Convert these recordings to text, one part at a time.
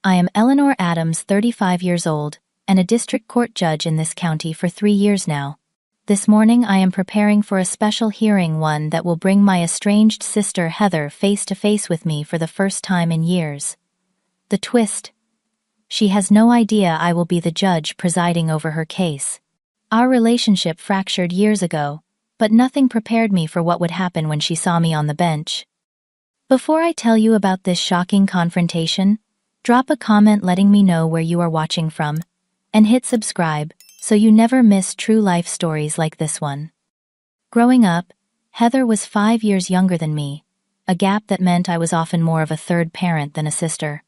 I am Eleanor Adams, 35 years old, and a district court judge in this county for 3 years now. This morning I am preparing for a special hearing, one that will bring my estranged sister Heather face to face with me for the first time in years. The twist: she has no idea I will be the judge presiding over her case. Our relationship fractured years ago, but nothing prepared me for what would happen when she saw me on the bench. Before I tell you about this shocking confrontation, drop a comment letting me know where you are watching from, and hit subscribe so you never miss true life stories like this one. Growing up, Heather was 5 years younger than me, a gap that meant I was often more of a third parent than a sister.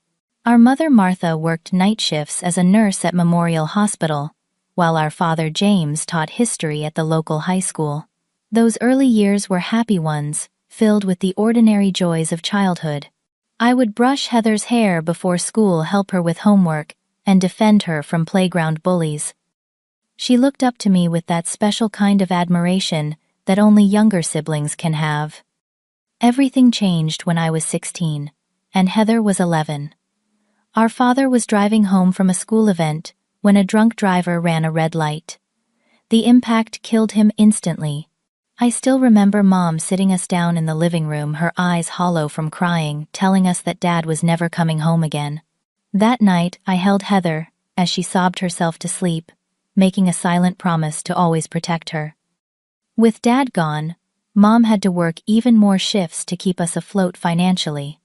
Our mother Martha worked night shifts as a nurse at Memorial Hospital, while our father James taught history at the local high school. Those early years were happy ones, filled with the ordinary joys of childhood. I would brush Heather's hair before school, help her with homework, and defend her from playground bullies. She looked up to me with that special kind of admiration that only younger siblings can have. Everything changed when I was 16, and Heather was 11. Our father was driving home from a school event when a drunk driver ran a red light. The impact killed him instantly. I still remember Mom sitting us down in the living room, her eyes hollow from crying, telling us that Dad was never coming home again. That night, I held Heather as she sobbed herself to sleep, making a silent promise to always protect her. With Dad gone, Mom had to work even more shifts to keep us afloat financially.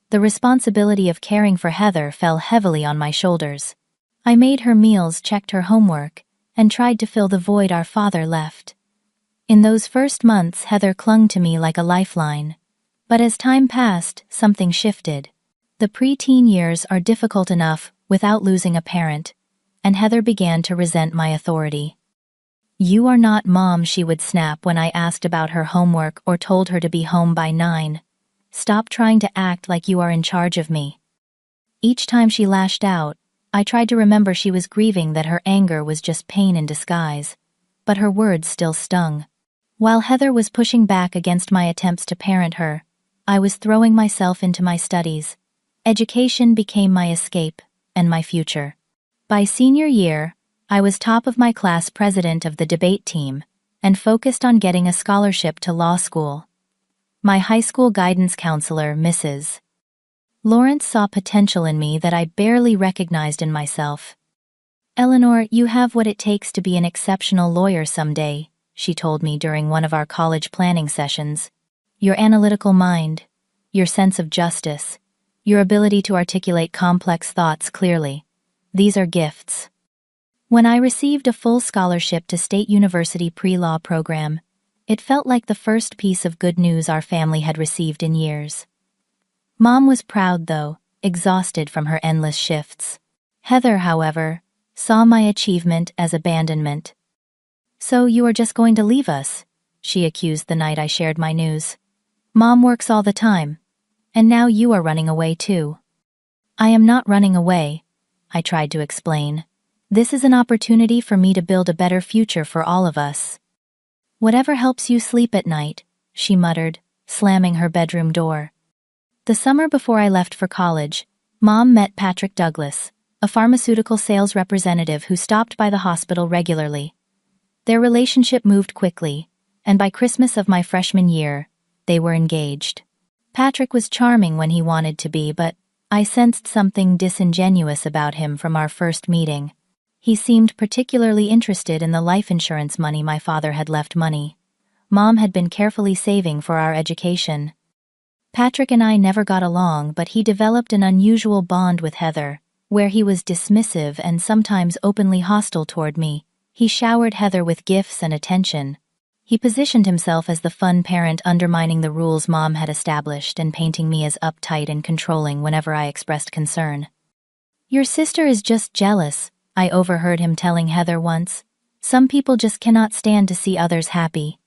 The responsibility of caring for Heather fell heavily on my shoulders. I made her meals, checked her homework, and tried to fill the void our father left. In those first months, Heather clung to me like a lifeline. But as time passed, something shifted. The preteen years are difficult enough without losing a parent, and Heather began to resent my authority. "You are not Mom," she would snap when I asked about her homework or told her to be home by 9. "Stop trying to act like you are in charge of me." Each time she lashed out, I tried to remember she was grieving, that her anger was just pain in disguise, but her words still stung. While Heather was pushing back against my attempts to parent her, I was throwing myself into my studies. Education became my escape and my future. By senior year, I was top of my class, president of the debate team, and focused on getting a scholarship to law school. My high school guidance counselor, Mrs. Lawrence, saw potential in me that I barely recognized in myself. "Eleanor, you have what it takes to be an exceptional lawyer someday," she told me during one of our college planning sessions. "Your analytical mind, your sense of justice, your ability to articulate complex thoughts clearly, these are gifts." When I received a full scholarship to State University pre-law program, it felt like the first piece of good news our family had received in years. Mom was proud, though, exhausted from her endless shifts. Heather, however, saw my achievement as abandonment. "So you are just going to leave us?" she accused the night I shared my news. "Mom works all the time, and now you are running away too." "I am not running away," I tried to explain. "This is an opportunity for me to build a better future for all of us." "Whatever helps you sleep at night," she muttered, slamming her bedroom door. The summer before I left for college, Mom met Patrick Douglas, a pharmaceutical sales representative who stopped by the hospital regularly. Their relationship moved quickly, and by Christmas of my freshman year, they were engaged. Patrick was charming when he wanted to be, but I sensed something disingenuous about him from our first meeting. He seemed particularly interested in the life insurance money my father had left. Mom had been carefully saving for our education. Patrick and I never got along, but he developed an unusual bond with Heather, where he was dismissive and sometimes openly hostile toward me. He showered Heather with gifts and attention. He positioned himself as the fun parent, undermining the rules Mom had established and painting me as uptight and controlling whenever I expressed concern. "Your sister is just jealous," I overheard him telling Heather once. "Some people just cannot stand to see others happy."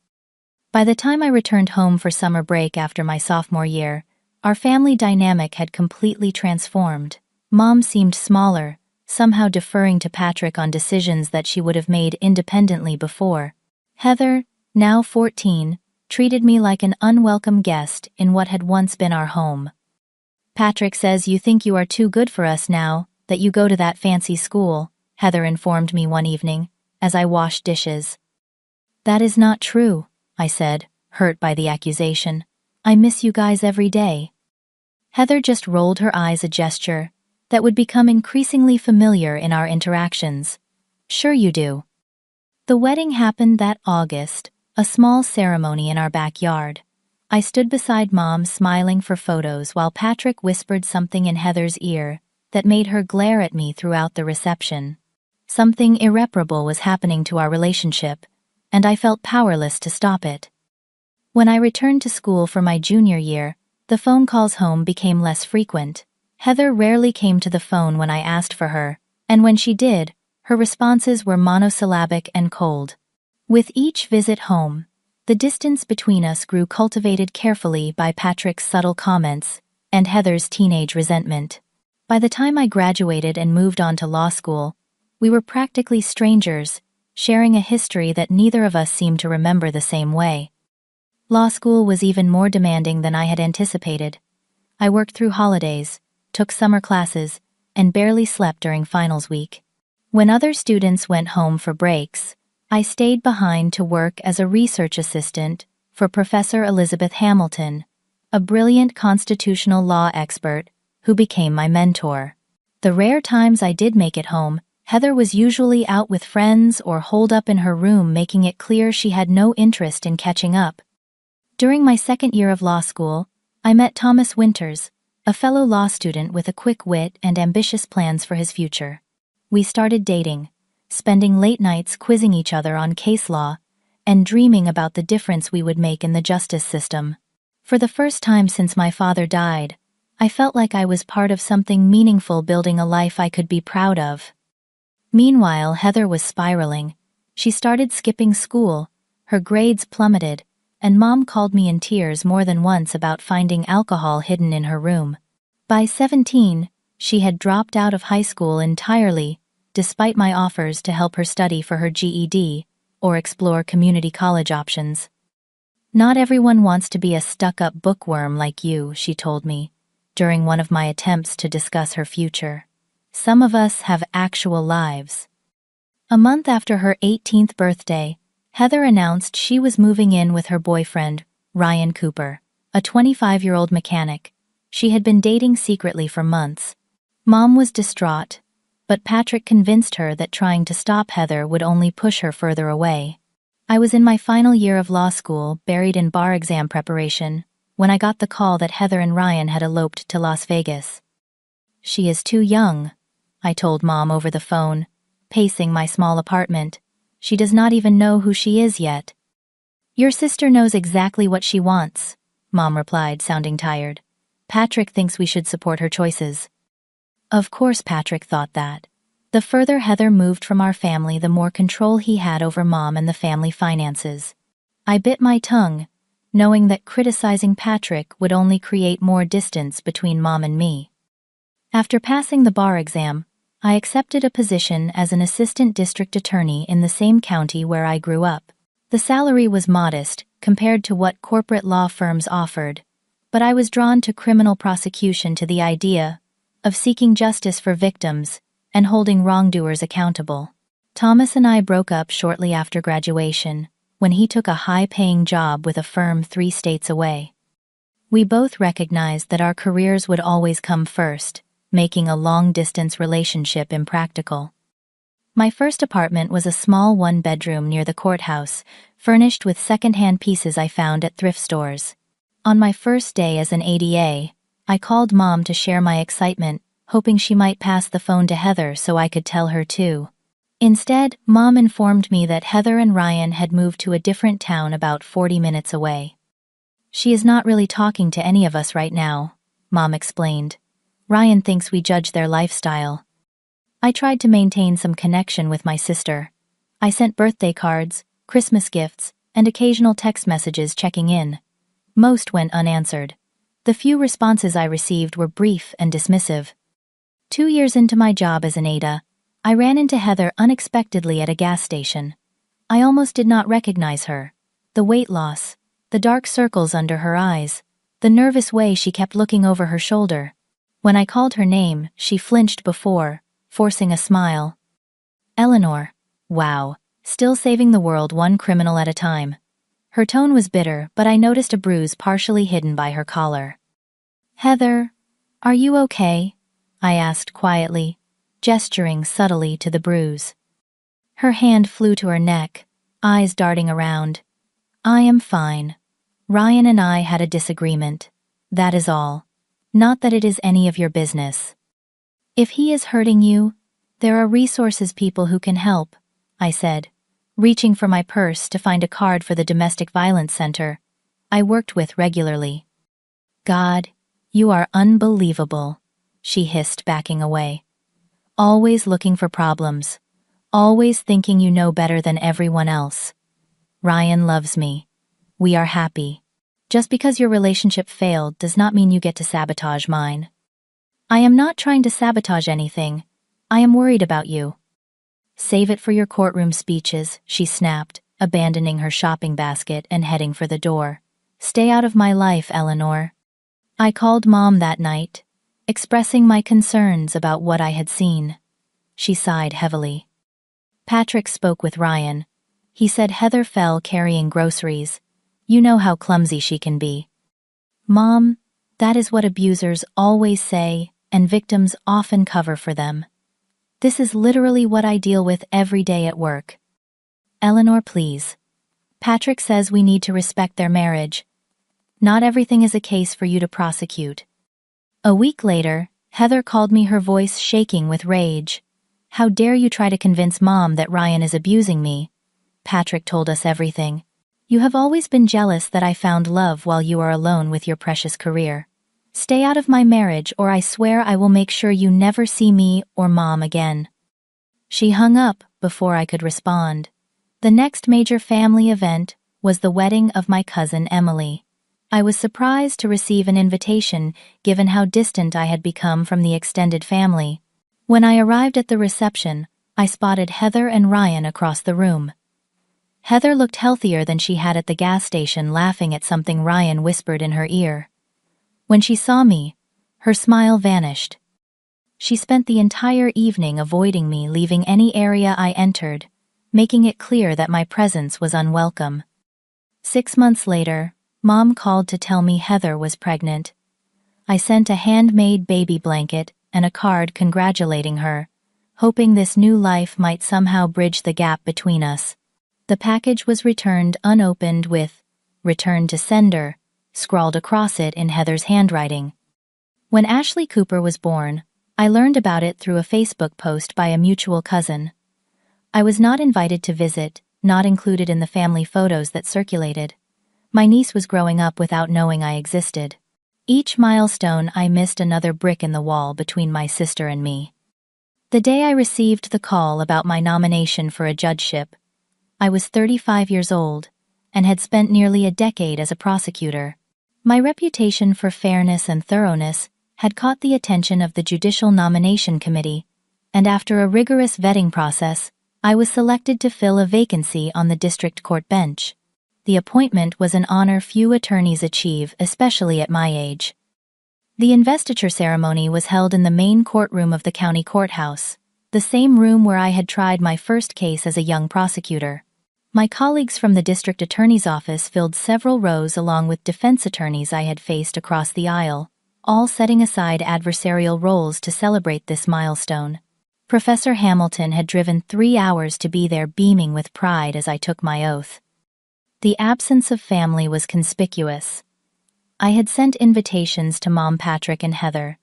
By the time I returned home for summer break after my sophomore year, our family dynamic had completely transformed. Mom seemed smaller, somehow deferring to Patrick on decisions that she would have made independently before. Heather, now 14, treated me like an unwelcome guest in what had once been our home. Patrick says you think you are too good for us now that you go to that fancy school, Heather informed me one evening, as I washed dishes. That is not true, I said, hurt by the accusation. I miss you guys every day. Heather just rolled her eyes, a gesture that would become increasingly familiar in our interactions. Sure you do. The wedding happened that August, a small ceremony in our backyard. I stood beside Mom smiling for photos while Patrick whispered something in Heather's ear that made her glare at me throughout the reception. Something irreparable was happening to our relationship, and I felt powerless to stop it. When I returned to school for my junior year, the phone calls home became less frequent. Heather rarely came to the phone when I asked for her, and when she did, her responses were monosyllabic and cold. With each visit home, the distance between us grew, cultivated carefully by Patrick's subtle comments and Heather's teenage resentment. By the time I graduated and moved on to law school, we were practically strangers, sharing a history that neither of us seemed to remember the same way. Law school was even more demanding than I had anticipated. I worked through holidays, took summer classes, and barely slept during finals week. When other students went home for breaks, I stayed behind to work as a research assistant for Professor Elizabeth Hamilton, a brilliant constitutional law expert who became my mentor. The rare times I did make it home, Heather was usually out with friends or holed up in her room, making it clear she had no interest in catching up. During my second year of law school, I met Thomas Winters, a fellow law student with a quick wit and ambitious plans for his future. We started dating, spending late nights quizzing each other on case law, and dreaming about the difference we would make in the justice system. For the first time since my father died, I felt like I was part of something meaningful, building a life I could be proud of. Meanwhile, Heather was spiraling. She started skipping school, her grades plummeted, and Mom called me in tears more than once about finding alcohol hidden in her room. By 17, she had dropped out of high school entirely, despite my offers to help her study for her GED or explore community college options. Not everyone wants to be a stuck-up bookworm like you, she told me, during one of my attempts to discuss her future. Some of us have actual lives. A month after her 18th birthday, Heather announced she was moving in with her boyfriend, Ryan Cooper, a 25-year-old mechanic. She had been dating secretly for months. Mom was distraught, but Patrick convinced her that trying to stop Heather would only push her further away. I was in my final year of law school, buried in bar exam preparation, when I got the call that Heather and Ryan had eloped to Las Vegas. She is too young, I told Mom over the phone, pacing my small apartment. She does not even know who she is yet. Your sister knows exactly what she wants, Mom replied, sounding tired. Patrick thinks we should support her choices. Of course Patrick thought that. The further Heather moved from our family, the more control he had over Mom and the family finances. I bit my tongue, knowing that criticizing Patrick would only create more distance between Mom and me. After passing the bar exam, I accepted a position as an assistant district attorney in the same county where I grew up. The salary was modest compared to what corporate law firms offered, but I was drawn to criminal prosecution, to the idea of seeking justice for victims and holding wrongdoers accountable. Thomas and I broke up shortly after graduation, when he took a high-paying job with a firm 3 states away. We both recognized that our careers would always come first, making a long-distance relationship impractical. My first apartment was a small 1-bedroom near the courthouse, furnished with second-hand pieces I found at thrift stores. On my first day as an ADA, I called Mom to share my excitement, hoping she might pass the phone to Heather so I could tell her too. Instead, Mom informed me that Heather and Ryan had moved to a different town about 40 minutes away. She is not really talking to any of us right now, Mom explained. Ryan thinks we judge their lifestyle. I tried to maintain some connection with my sister. I sent birthday cards, Christmas gifts, and occasional text messages checking in. Most went unanswered. The few responses I received were brief and dismissive. 2 years into my job as an ADA, I ran into Heather unexpectedly at a gas station. I almost did not recognize her. The weight loss, the dark circles under her eyes, the nervous way she kept looking over her shoulder. When I called her name, she flinched before, forcing a smile. Eleanor. Wow, still saving the world one criminal at a time. Her tone was bitter, but I noticed a bruise partially hidden by her collar. Heather, are you okay? I asked quietly, gesturing subtly to the bruise. Her hand flew to her neck, eyes darting around. I am fine. Ryan and I had a disagreement. That is all. Not that it is any of your business. If he is hurting you, there are resources people who can help, I said, reaching for my purse to find a card for the domestic violence center I worked with regularly. God, you are unbelievable, she hissed, backing away. Always looking for problems. Always thinking you know better than everyone else. Ryan loves me. We are happy. Just because your relationship failed does not mean you get to sabotage mine. I am not trying to sabotage anything. I am worried about you. Save it for your courtroom speeches, she snapped, abandoning her shopping basket and heading for the door. Stay out of my life, Eleanor. I called Mom that night, expressing my concerns about what I had seen. She sighed heavily. Patrick spoke with Ryan. He said Heather fell carrying groceries. You know how clumsy she can be. Mom, that is what abusers always say, and victims often cover for them. This is literally what I deal with every day at work. Eleanor, please. Patrick says we need to respect their marriage. Not everything is a case for you to prosecute. A week later, Heather called me, her voice shaking with rage. How dare you try to convince Mom that Ryan is abusing me? Patrick told us everything. You have always been jealous that I found love while you are alone with your precious career. Stay out of my marriage, or I swear I will make sure you never see me or Mom again. She hung up before I could respond. The next major family event was the wedding of my cousin Emily. I was surprised to receive an invitation, given how distant I had become from the extended family. When I arrived at the reception, I spotted Heather and Ryan across the room. Heather looked healthier than she had at the gas station, laughing at something Ryan whispered in her ear. When she saw me, her smile vanished. She spent the entire evening avoiding me, leaving any area I entered, making it clear that my presence was unwelcome. 6 months later, Mom called to tell me Heather was pregnant. I sent a handmade baby blanket and a card congratulating her, hoping this new life might somehow bridge the gap between us. The package was returned unopened with "Return to sender" scrawled across it in Heather's handwriting. When Ashley Cooper was born, I learned about it through a Facebook post by a mutual cousin. I was not invited to visit, not included in the family photos that circulated. My niece was growing up without knowing I existed. Each milestone I missed another brick in the wall between my sister and me. The day I received the call about my nomination for a judgeship, I was 35 years old and had spent nearly a decade as a prosecutor. My reputation for fairness and thoroughness had caught the attention of the Judicial Nomination Committee, and after a rigorous vetting process, I was selected to fill a vacancy on the district court bench. The appointment was an honor few attorneys achieve, especially at my age. The investiture ceremony was held in the main courtroom of the county courthouse, the same room where I had tried my first case as a young prosecutor. My colleagues from the district attorney's office filled several rows along with defense attorneys I had faced across the aisle, all setting aside adversarial roles to celebrate this milestone. Professor Hamilton had driven 3 hours to be there, beaming with pride as I took my oath. The absence of family was conspicuous. I had sent invitations to Mom, Patrick, and Heather,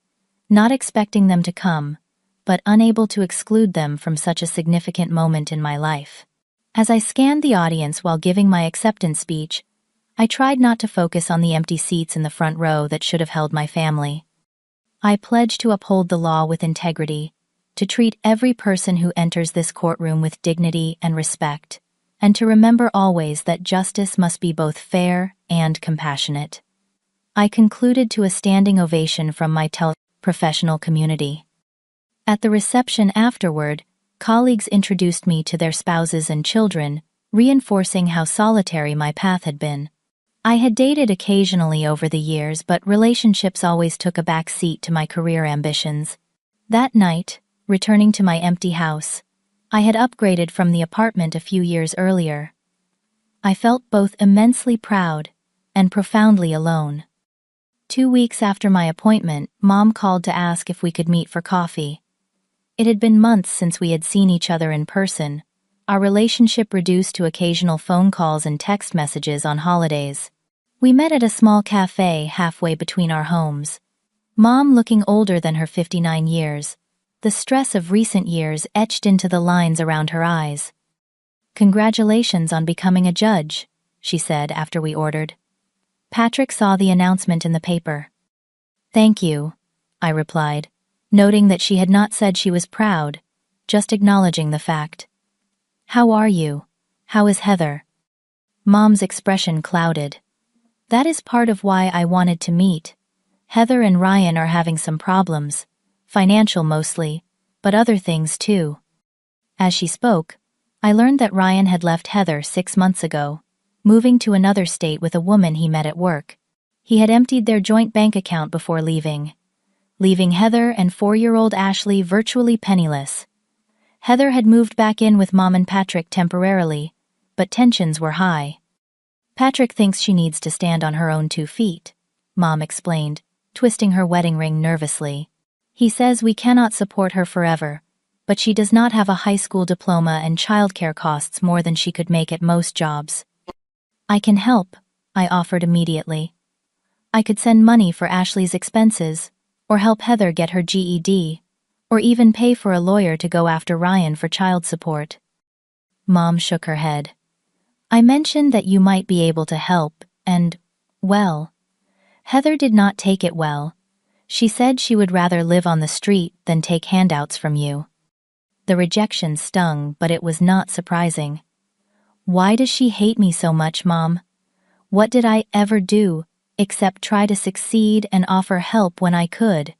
not expecting them to come, but unable to exclude them from such a significant moment in my life. As I scanned the audience while giving my acceptance speech, I tried not to focus on the empty seats in the front row that should have held my family. I pledged to uphold the law with integrity, to treat every person who enters this courtroom with dignity and respect, and to remember always that justice must be both fair and compassionate. I concluded to a standing ovation from my professional community. At the reception afterward, colleagues introduced me to their spouses and children, reinforcing how solitary my path had been. I had dated occasionally over the years, but relationships always took a back seat to my career ambitions. That night, returning to my empty house, I had upgraded from the apartment a few years earlier. I felt both immensely proud and profoundly alone. 2 weeks after my appointment, Mom called to ask if we could meet for coffee. It had been months since we had seen each other in person, our relationship reduced to occasional phone calls and text messages on holidays. We met at a small cafe halfway between our homes. Mom looking older than her 59 years, the stress of recent years etched into the lines around her eyes. "Congratulations on becoming a judge," she said after we ordered. Patrick saw the announcement in the paper. "Thank you," I replied, noting that she had not said she was proud, just acknowledging the fact. "How are you? How is Heather?" Mom's expression clouded. "That is part of why I wanted to meet. Heather and Ryan are having some problems, financial mostly, but other things too." As she spoke, I learned that Ryan had left Heather 6 months ago, moving to another state with a woman he met at work. He had emptied their joint bank account before leaving Heather and 4-year-old Ashley virtually penniless. Heather had moved back in with Mom and Patrick temporarily, but tensions were high. "Patrick thinks she needs to stand on her own 2 feet, Mom explained, twisting her wedding ring nervously. "He says we cannot support her forever, but she does not have a high school diploma and childcare costs more than she could make at most jobs." "I can help," I offered immediately. "I could send money for Ashley's expenses, or help Heather get her GED, or even pay for a lawyer to go after Ryan for child support." Mom shook her head. "I mentioned that you might be able to help, and, well, Heather did not take it well. She said she would rather live on the street than take handouts from you." The rejection stung, but it was not surprising. "Why does she hate me so much, Mom? What did I ever do, except try to succeed and offer help when I could?"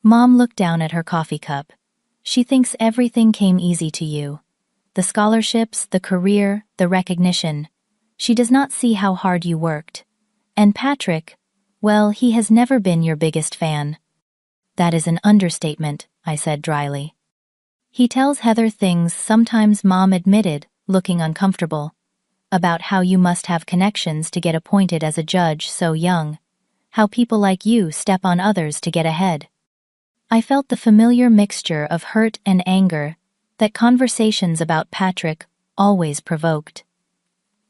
Mom looked down at her coffee cup. "She thinks everything came easy to you. The scholarships, the career, the recognition. She does not see how hard you worked. And Patrick, well, he has never been your biggest fan." "That is an understatement," I said dryly. "He tells Heather things," sometimes Mom admitted, looking uncomfortable, "about how you must have connections to get appointed as a judge so young, how people like you step on others to get ahead." I felt the familiar mixture of hurt and anger that conversations about Patrick always provoked.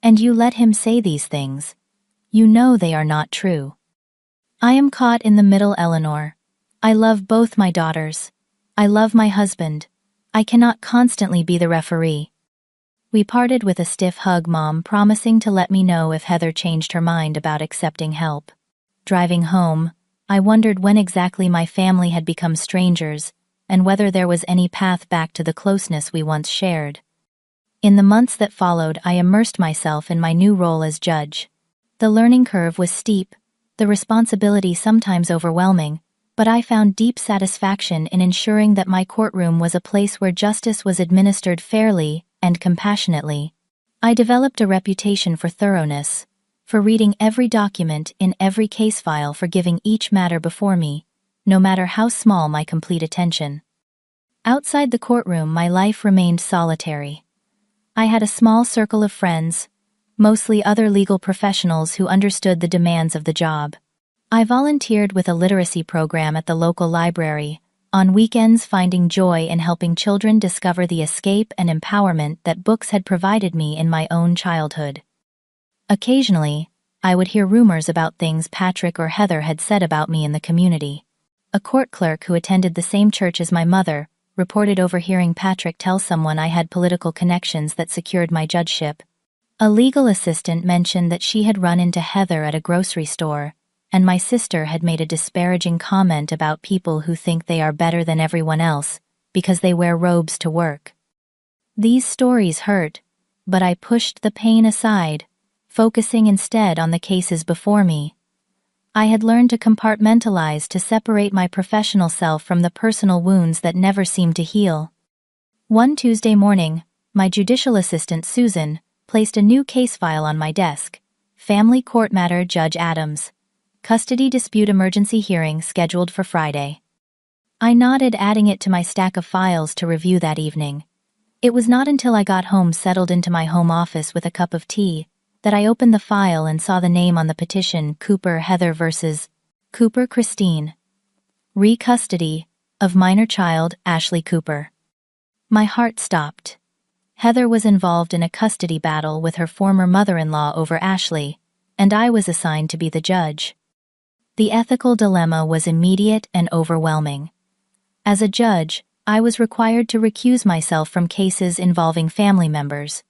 "And you let him say these things. You know they are not true." "I am caught in the middle, Eleanor. I love both my daughters. I love my husband. I cannot constantly be the referee." We parted with a stiff hug, Mom promising to let me know if Heather changed her mind about accepting help. Driving home, I wondered when exactly my family had become strangers, and whether there was any path back to the closeness we once shared. In the months that followed, I immersed myself in my new role as judge. The learning curve was steep, the responsibility sometimes overwhelming, but I found deep satisfaction in ensuring that my courtroom was a place where justice was administered fairly and compassionately. I developed a reputation for thoroughness, for reading every document in every case file, for giving each matter before me, no matter how small, my complete attention. Outside the courtroom, my life remained solitary. I had a small circle of friends, mostly other legal professionals who understood the demands of the job. I volunteered with a literacy program at the local library, on weekends finding joy in helping children discover the escape and empowerment that books had provided me in my own childhood. Occasionally, I would hear rumors about things Patrick or Heather had said about me in the community. A court clerk who attended the same church as my mother reported overhearing Patrick tell someone I had political connections that secured my judgeship. A legal assistant mentioned that she had run into Heather at a grocery store, and my sister had made a disparaging comment about people who think they are better than everyone else because they wear robes to work. These stories hurt, but I pushed the pain aside, focusing instead on the cases before me. I had learned to compartmentalize, to separate my professional self from the personal wounds that never seemed to heal. One Tuesday morning, my judicial assistant, Susan, placed a new case file on my desk, Family Court Matter. Judge Adams. Custody Dispute Emergency Hearing scheduled for Friday. I nodded, adding it to my stack of files to review that evening. It was not until I got home, settled into my home office with a cup of tea, that I opened the file and saw the name on the petition: Cooper Heather versus Cooper Christine. Re-custody of minor child Ashley Cooper. My heart stopped. Heather was involved in a custody battle with her former mother-in-law over Ashley, and I was assigned to be the judge. The ethical dilemma was immediate and overwhelming. As a judge, I was required to recuse myself from cases involving family members,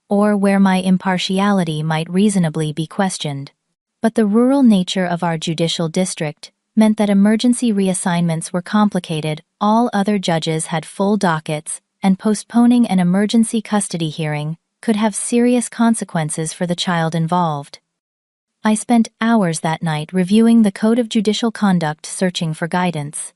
or where my impartiality might reasonably be questioned. But the rural nature of our judicial district meant that emergency reassignments were complicated. All other judges had full dockets, and postponing an emergency custody hearing could have serious consequences for the child involved. I spent hours that night reviewing the Code of Judicial Conduct, searching for guidance.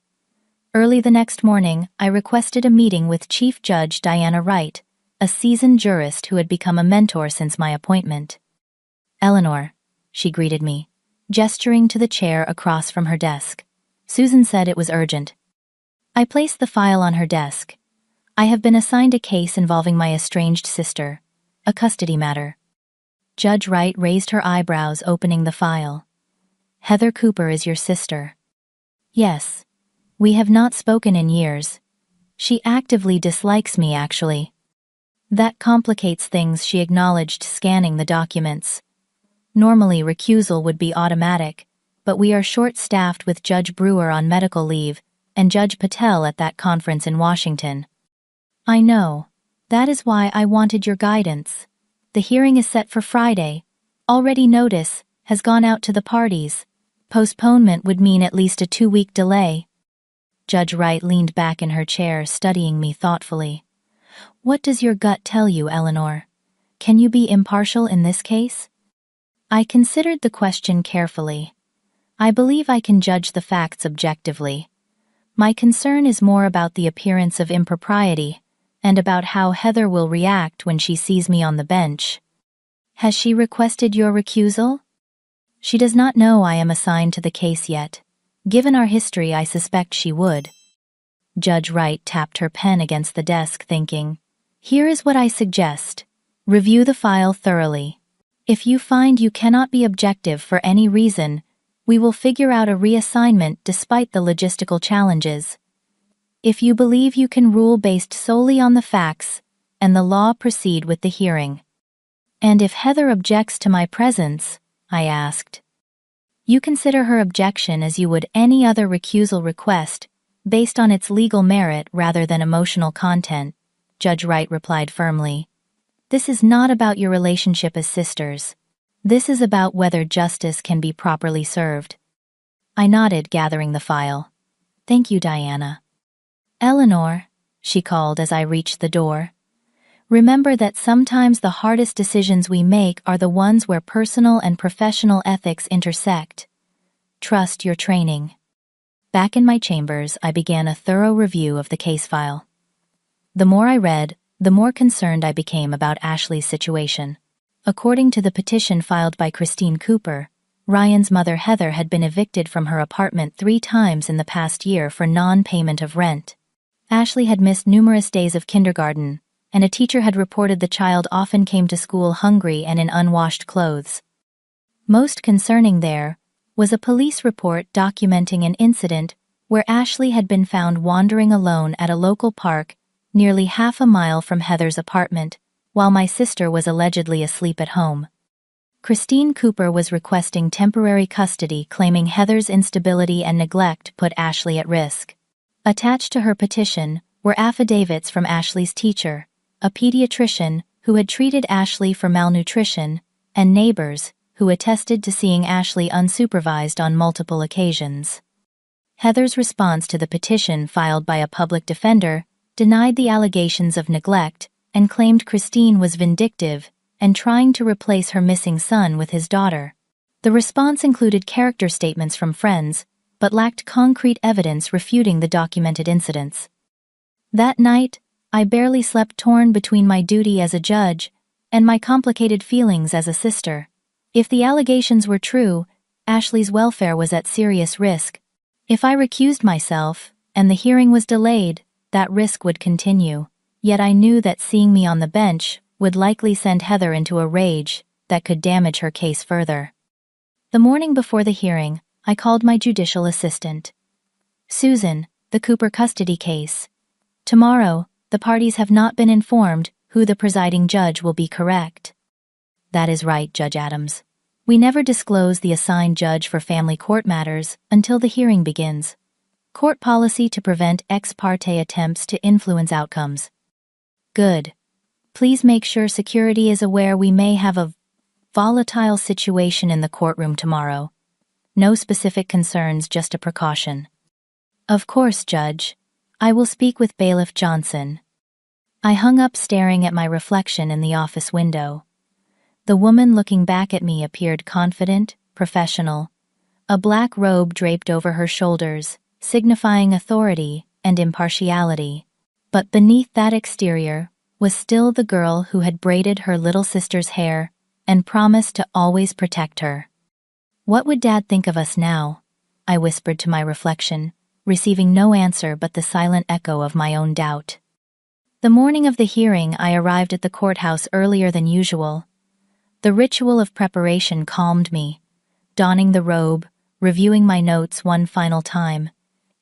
Early the next morning, I requested a meeting with Chief Judge Diana Wright, a seasoned jurist who had become a mentor since my appointment. "Eleanor," she greeted me, gesturing to the chair across from her desk. Susan said it was urgent. I placed the file on her desk. "I have been assigned a case involving my estranged sister, a custody matter." Judge Wright raised her eyebrows, opening the file. "Heather Cooper is your sister?" "Yes. We have not spoken in years. She actively dislikes me, actually." "That complicates things," she acknowledged, scanning the documents. "Normally recusal would be automatic, but we are short-staffed with Judge Brewer on medical leave and Judge Patel at that conference in Washington." "I know. That is why I wanted your guidance. The hearing is set for Friday. Already notice has gone out to the parties. Postponement would mean at least a 2-week delay." Judge Wright leaned back in her chair, studying me thoughtfully. "What does your gut tell you, Eleanor? Can you be impartial in this case?" I considered the question carefully. I believe I can judge the facts objectively. My concern is more about the appearance of impropriety, and about how Heather will react when she sees me on the bench. "Has she requested your recusal?" "She does not know I am assigned to the case yet. Given our history, I suspect she would." Judge Wright tapped her pen against the desk, thinking. "Here is what I suggest. Review the file thoroughly. If you find you cannot be objective for any reason, we will figure out a reassignment despite the logistical challenges. If you believe you can rule based solely on the facts and the law, proceed with the hearing." "And if Heather objects to my presence?" I asked. "You consider her objection as you would any other recusal request, based on its legal merit rather than emotional content," Judge Wright replied firmly. "This is not about your relationship as sisters. This is about whether justice can be properly served." I nodded, gathering the file. "Thank you, Diana." "Eleanor," she called as I reached the door. "Remember that sometimes the hardest decisions we make are the ones where personal and professional ethics intersect. Trust your training." Back in my chambers, I began a thorough review of the case file. The more I read, the more concerned I became about Ashley's situation. According to the petition filed by Christine Cooper, Ryan's mother Heather had been evicted from her apartment 3 times in the past year for non-payment of rent. Ashley had missed numerous days of kindergarten, and a teacher had reported the child often came to school hungry and in unwashed clothes. Most concerning there was a police report documenting an incident where Ashley had been found wandering alone at a local park nearly half a mile from Heather's apartment, while my sister was allegedly asleep at home. Christine Cooper was requesting temporary custody, claiming Heather's instability and neglect put Ashley at risk. Attached to her petition were affidavits from Ashley's teacher, a pediatrician who had treated Ashley for malnutrition, and neighbors who attested to seeing Ashley unsupervised on multiple occasions. Heather's response to the petition filed by a public defender denied the allegations of neglect and claimed Christine was vindictive and trying to replace her missing son with his daughter. The response included character statements from friends, but lacked concrete evidence refuting the documented incidents. That night, I barely slept, torn between my duty as a judge and my complicated feelings as a sister. If the allegations were true, Ashley's welfare was at serious risk. If I recused myself, and the hearing was delayed, that risk would continue. Yet I knew that seeing me on the bench would likely send Heather into a rage that could damage her case further. The morning before the hearing, I called my judicial assistant. "Susan, the Cooper custody case. Tomorrow, the parties have not been informed who the presiding judge will be, correct?" "That is right, Judge Adams. We never disclose the assigned judge for family court matters until the hearing begins. Court policy to prevent ex parte attempts to influence outcomes." "Good. Please make sure security is aware we may have a volatile situation in the courtroom tomorrow. No specific concerns, just a precaution." "Of course, Judge. I will speak with Bailiff Johnson." I hung up, staring at my reflection in the office window. The woman looking back at me appeared confident, professional. A black robe draped over her shoulders, signifying authority and impartiality. But beneath that exterior was still the girl who had braided her little sister's hair and promised to always protect her. "What would Dad think of us now?" I whispered to my reflection, receiving no answer but the silent echo of my own doubt. The morning of the hearing, I arrived at the courthouse earlier than usual. The ritual of preparation calmed me, donning the robe, reviewing my notes one final time,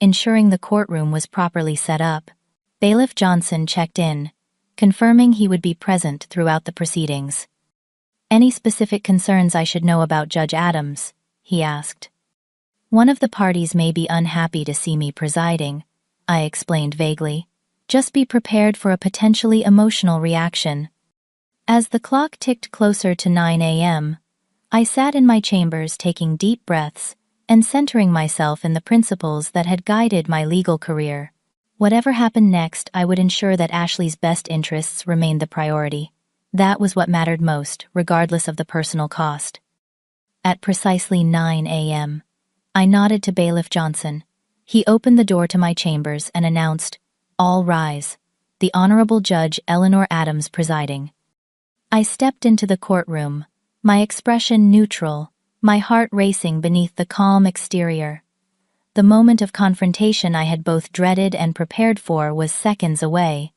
ensuring the courtroom was properly set up. Bailiff Johnson checked in, confirming he would be present throughout the proceedings. "Any specific concerns I should know about, Judge Adams?" he asked. "One of the parties may be unhappy to see me presiding," I explained vaguely. "Just be prepared for a potentially emotional reaction." As the clock ticked closer to 9 a.m., I sat in my chambers taking deep breaths and centering myself in the principles that had guided my legal career. Whatever happened next, I would ensure that Ashley's best interests remained the priority. That was what mattered most, regardless of the personal cost. At precisely 9 a.m., I nodded to Bailiff Johnson. He opened the door to my chambers and announced, "All rise. The Honorable Judge Eleanor Adams presiding." I stepped into the courtroom, my expression neutral, my heart racing beneath the calm exterior. The moment of confrontation I had both dreaded and prepared for was seconds away.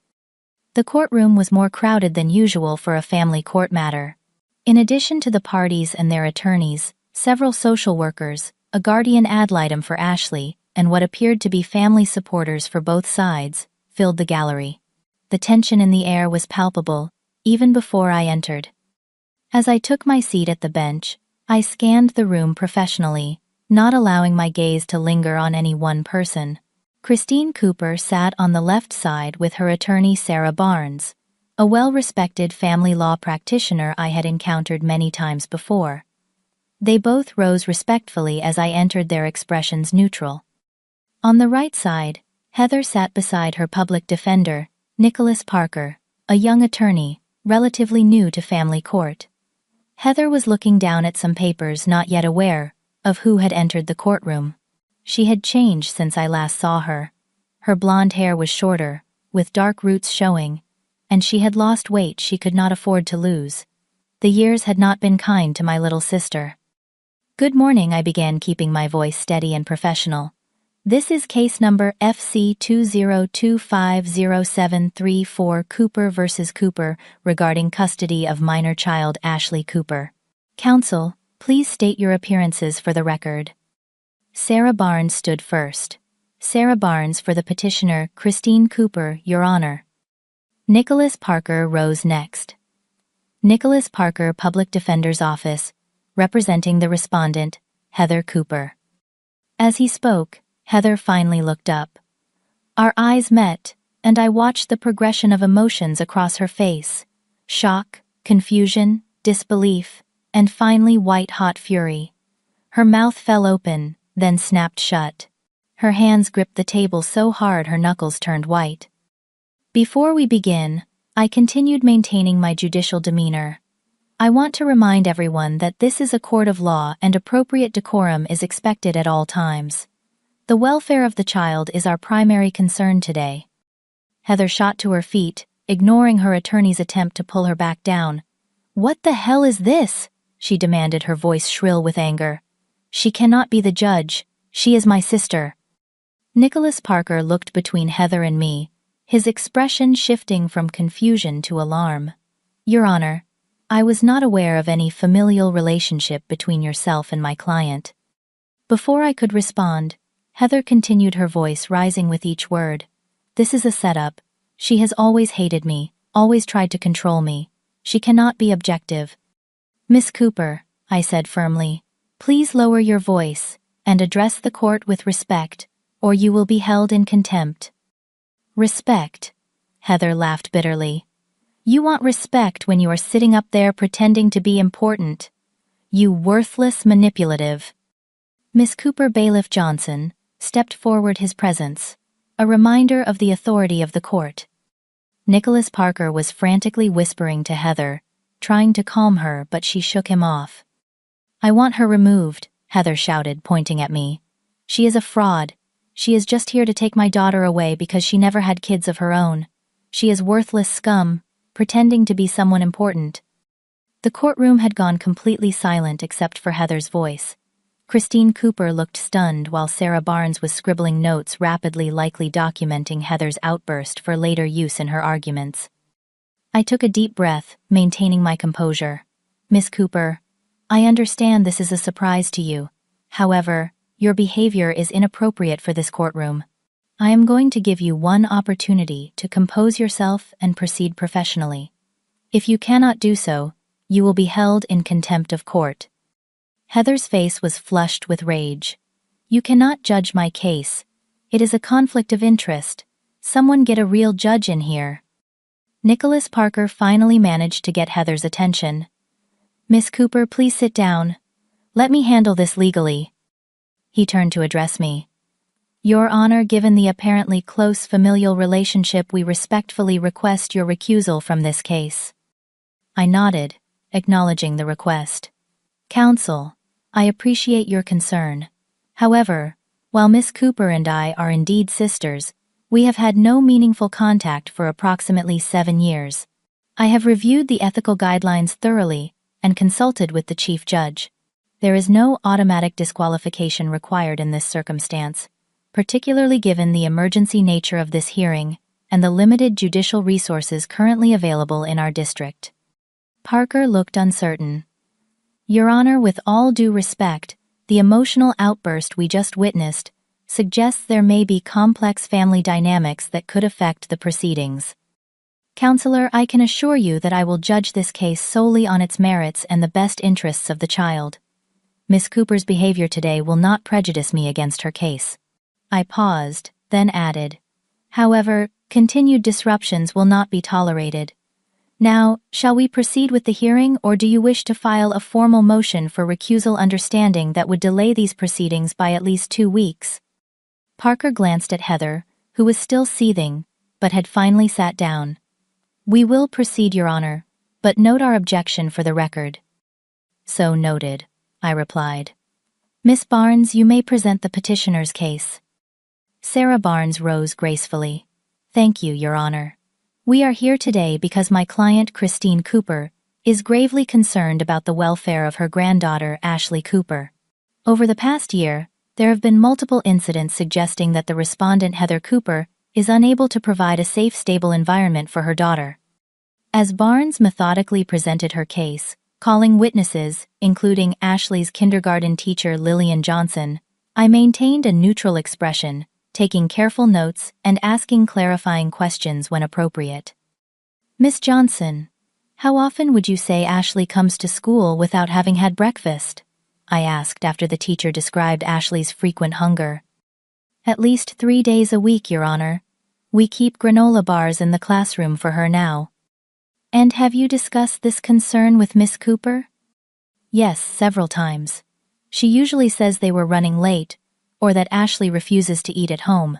The courtroom was more crowded than usual for a family court matter. In addition to the parties and their attorneys, several social workers, a guardian ad litem for Ashley, and what appeared to be family supporters for both sides, filled the gallery. The tension in the air was palpable, even before I entered. As I took my seat at the bench, I scanned the room professionally, not allowing my gaze to linger on any one person. Christine Cooper sat on the left side with her attorney Sarah Barnes, a well-respected family law practitioner I had encountered many times before. They both rose respectfully as I entered, their expressions neutral. On the right side, Heather sat beside her public defender, Nicholas Parker, a young attorney, relatively new to family court. Heather was looking down at some papers, not yet aware of who had entered the courtroom. She had changed since I last saw her. Her blonde hair was shorter, with dark roots showing, and she had lost weight she could not afford to lose. The years had not been kind to my little sister. "Good morning," I began, keeping my voice steady and professional. "This is case number FC 20250734, Cooper v. Cooper, regarding custody of minor child Ashley Cooper. Counsel, please state your appearances for the record." Sarah Barnes stood first. "Sarah Barnes for the petitioner, Christine Cooper, Your Honor." Nicholas Parker rose next. "Nicholas Parker, Public Defender's Office, representing the respondent, Heather Cooper." As he spoke, Heather finally looked up. Our eyes met, and I watched the progression of emotions across her face: shock, confusion, disbelief, and finally white-hot fury. Her mouth fell open, then snapped shut. Her hands gripped the table so hard her knuckles turned white. Before we begin, I continued, maintaining my judicial demeanor. "I want to remind everyone that this is a court of law and appropriate decorum is expected at all times. The welfare of the child is our primary concern today." Heather shot to her feet, ignoring her attorney's attempt to pull her back down. "What the hell is this?" she demanded, her voice shrill with anger. "She cannot be the judge. She is my sister." Nicholas Parker looked between Heather and me, his expression shifting from confusion to alarm. "Your Honor, I was not aware of any familial relationship between yourself and my client." Before I could respond, Heather continued, her voice rising with each word. "This is a setup. She has always hated me, always tried to control me. She cannot be objective." "Miss Cooper," I said firmly, "please lower your voice and address the court with respect, or you will be held in contempt." "Respect?" Heather laughed bitterly. "You want respect when you are sitting up there pretending to be important. You worthless manipulative." Miss Cooper, Bailiff Johnson, stepped forward, his presence a reminder of the authority of the court. Nicholas Parker was frantically whispering to Heather, trying to calm her, but she shook him off. "I want her removed," Heather shouted, pointing at me. "She is a fraud. She is just here to take my daughter away because she never had kids of her own. She is worthless scum, pretending to be someone important." The courtroom had gone completely silent except for Heather's voice. Christine Cooper looked stunned while Sarah Barnes was scribbling notes rapidly, likely documenting Heather's outburst for later use in her arguments. I took a deep breath, maintaining my composure. "Miss Cooper, I understand this is a surprise to you. However, your behavior is inappropriate for this courtroom. I am going to give you one opportunity to compose yourself and proceed professionally. If you cannot do so, you will be held in contempt of court." Heather's face was flushed with rage. "You cannot judge my case. It is a conflict of interest. Someone get a real judge in here." Nicholas Parker finally managed to get Heather's attention. "Miss Cooper, please sit down. Let me handle this legally." He turned to address me. "Your Honor, given the apparently close familial relationship, we respectfully request your recusal from this case." I nodded, acknowledging the request. "Counsel, I appreciate your concern. However, while Miss Cooper and I are indeed sisters, we have had no meaningful contact for approximately 7 years. I have reviewed the ethical guidelines thoroughly and consulted with the Chief Judge. There is no automatic disqualification required in this circumstance, particularly given the emergency nature of this hearing and the limited judicial resources currently available in our district." Parker looked uncertain. "Your Honor, with all due respect, the emotional outburst we just witnessed suggests there may be complex family dynamics that could affect the proceedings. Counselor, I can assure you that I will judge this case solely on its merits and the best interests of the child. Miss Cooper's behavior today will not prejudice me against her case." I paused, then added, "However, continued disruptions will not be tolerated. Now, shall we proceed with the hearing, or do you wish to file a formal motion for recusal, understanding that would delay these proceedings by at least 2 weeks? Parker glanced at Heather, who was still seething, but had finally sat down. "We will proceed, Your Honor, but note our objection for the record." "So noted," I replied. "Miss Barnes, you may present the petitioner's case." Sarah Barnes rose gracefully. "Thank you, Your Honor. We are here today because my client, Christine Cooper, is gravely concerned about the welfare of her granddaughter, Ashley Cooper. Over the past year, there have been multiple incidents suggesting that the respondent, Heather Cooper, is unable to provide a safe, stable environment for her daughter." As Barnes methodically presented her case, calling witnesses, including Ashley's kindergarten teacher Lillian Johnson, I maintained a neutral expression, taking careful notes and asking clarifying questions when appropriate. "Miss Johnson, how often would you say Ashley comes to school without having had breakfast?" I asked after the teacher described Ashley's frequent hunger. "At least 3 days a week, Your Honor. We keep granola bars in the classroom for her now." "And have you discussed this concern with Miss Cooper?" "Yes, several times. She usually says they were running late, or that Ashley refuses to eat at home,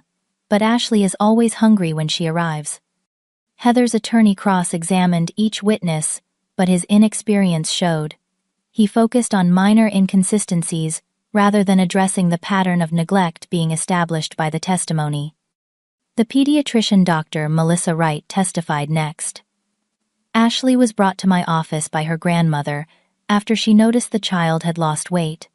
but Ashley is always hungry when she arrives." Heather's attorney cross-examined each witness, but his inexperience showed. He focused on minor inconsistencies rather than addressing the pattern of neglect being established by the testimony. The pediatrician, Dr. Melissa Wright, testified next. "Ashley was brought to my office by her grandmother after she noticed the child had lost weight.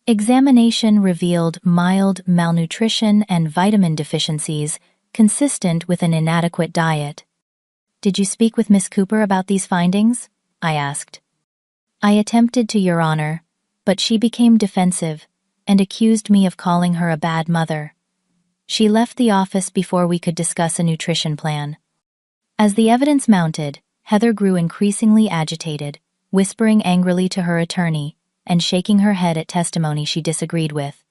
Examination revealed mild malnutrition and vitamin deficiencies consistent with an inadequate diet. "Did you speak with Miss Cooper about these findings?" I asked. "I attempted to, Your Honor, but she became defensive and accused me of calling her a bad mother. She left the office before we could discuss a nutrition plan." As the evidence mounted, Heather grew increasingly agitated, whispering angrily to her attorney and shaking her head at testimony she disagreed with.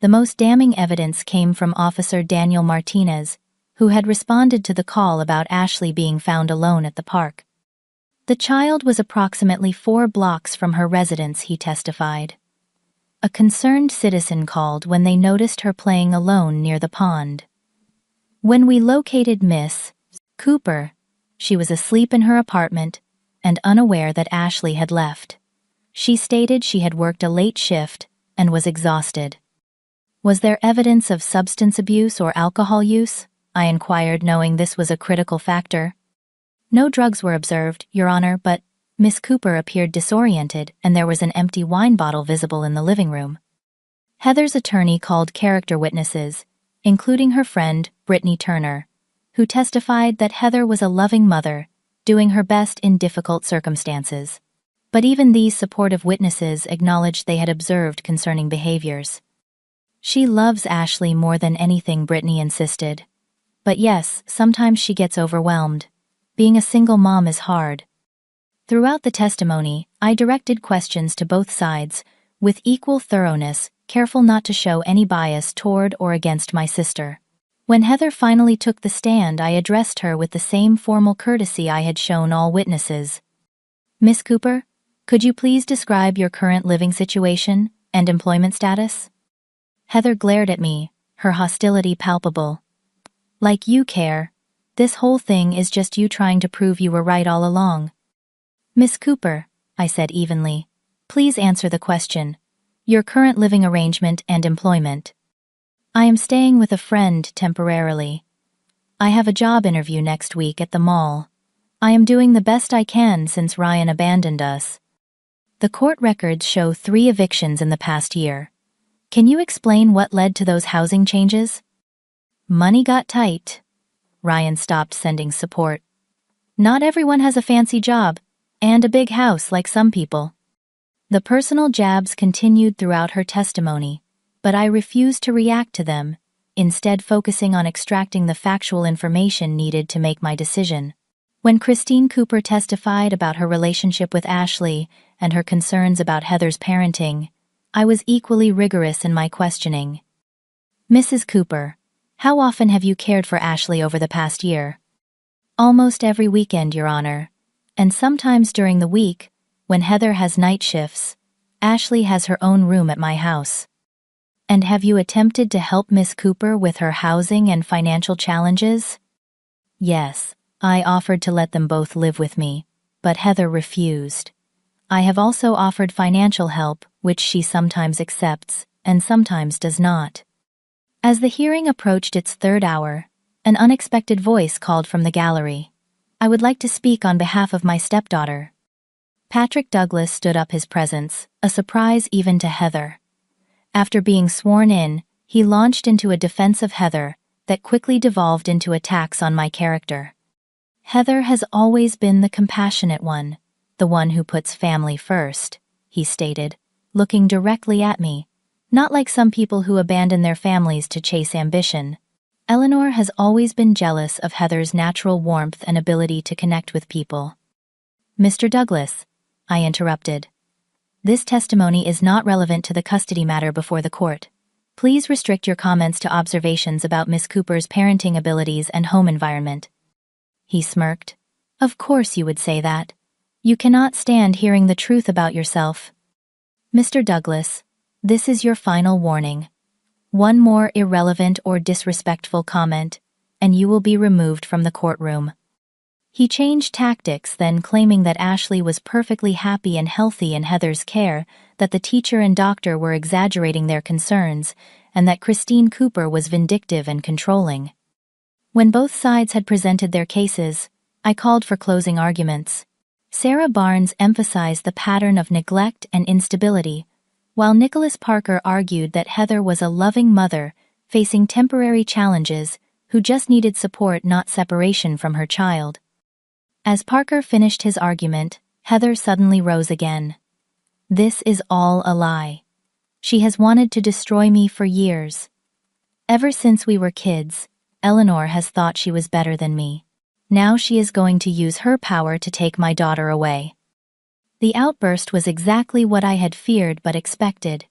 The most damning evidence came from Officer Daniel Martinez, who had responded to the call about Ashley being found alone at the park. The child was approximately 4 blocks from her residence, he testified. A concerned citizen called when they noticed her playing alone near the pond. When we located Miss Cooper, she was asleep in her apartment and unaware that Ashley had left. She stated she had worked a late shift and was exhausted. "Was there evidence of substance abuse or alcohol use?" I inquired, knowing this was a critical factor. "No drugs were observed, Your Honor, but Miss Cooper appeared disoriented and there was an empty wine bottle visible in the living room." Heather's attorney called character witnesses, including her friend, Brittany Turner, who testified that Heather was a loving mother, doing her best in difficult circumstances. But even these supportive witnesses acknowledged they had observed concerning behaviors. "She loves Ashley more than anything," Brittany insisted. "But yes, sometimes she gets overwhelmed. Being a single mom is hard." Throughout the testimony, I directed questions to both sides, with equal thoroughness, careful not to show any bias toward or against my sister. When Heather finally took the stand, I addressed her with the same formal courtesy I had shown all witnesses. "Miss Cooper, could you please describe your current living situation and employment status?" Heather glared at me, her hostility palpable. "Like you care. This whole thing is just you trying to prove you were right all along." "Miss Cooper," I said evenly, "please answer the question. Your current living arrangement and employment." "I am staying with a friend temporarily. I have a job interview next week at the mall. I am doing the best I can since Ryan abandoned us." "The court records show 3 evictions in the past year. Can you explain what led to those housing changes?" "Money got tight." Ryan stopped sending support. "Not everyone has a fancy job and a big house like some people." The personal jabs continued throughout her testimony, but I refused to react to them, instead focusing on extracting the factual information needed to make my decision. When Christine Cooper testified about her relationship with Ashley and her concerns about Heather's parenting, I was equally rigorous in my questioning. "Mrs. Cooper, how often have you cared for Ashley over the past year?" "Almost every weekend, Your Honor. And sometimes during the week, when Heather has night shifts, Ashley has her own room at my house." "And have you attempted to help Miss Cooper with her housing and financial challenges?" "Yes, I offered to let them both live with me, but Heather refused. I have also offered financial help, which she sometimes accepts and sometimes does not." As the hearing approached its 3rd hour, an unexpected voice called from the gallery. "I would like to speak on behalf of my stepdaughter." Patrick Douglas stood up, his presence a surprise even to Heather. After being sworn in, he launched into a defense of Heather that quickly devolved into attacks on my character. "Heather has always been the compassionate one, the one who puts family first," he stated, looking directly at me, "not like some people who abandon their families to chase ambition. Eleanor has always been jealous of Heather's natural warmth and ability to connect with people." "Mr. Douglas," I interrupted, "this testimony is not relevant to the custody matter before the court. Please restrict your comments to observations about Miss Cooper's parenting abilities and home environment." He smirked. "Of course you would say that. You cannot stand hearing the truth about yourself." "Mr. Douglas, this is your final warning. One more irrelevant or disrespectful comment, and you will be removed from the courtroom." He changed tactics, then claiming that Ashley was perfectly happy and healthy in Heather's care, that the teacher and doctor were exaggerating their concerns, and that Christine Cooper was vindictive and controlling. When both sides had presented their cases, I called for closing arguments. Sarah Barnes emphasized the pattern of neglect and instability, while Nicholas Parker argued that Heather was a loving mother facing temporary challenges who just needed support, not separation from her child. As Parker finished his argument, Heather suddenly rose again. "This is all a lie. She has wanted to destroy me for years. Ever since we were kids, Eleanor has thought she was better than me. Now she is going to use her power to take my daughter away." The outburst was exactly what I had feared but expected.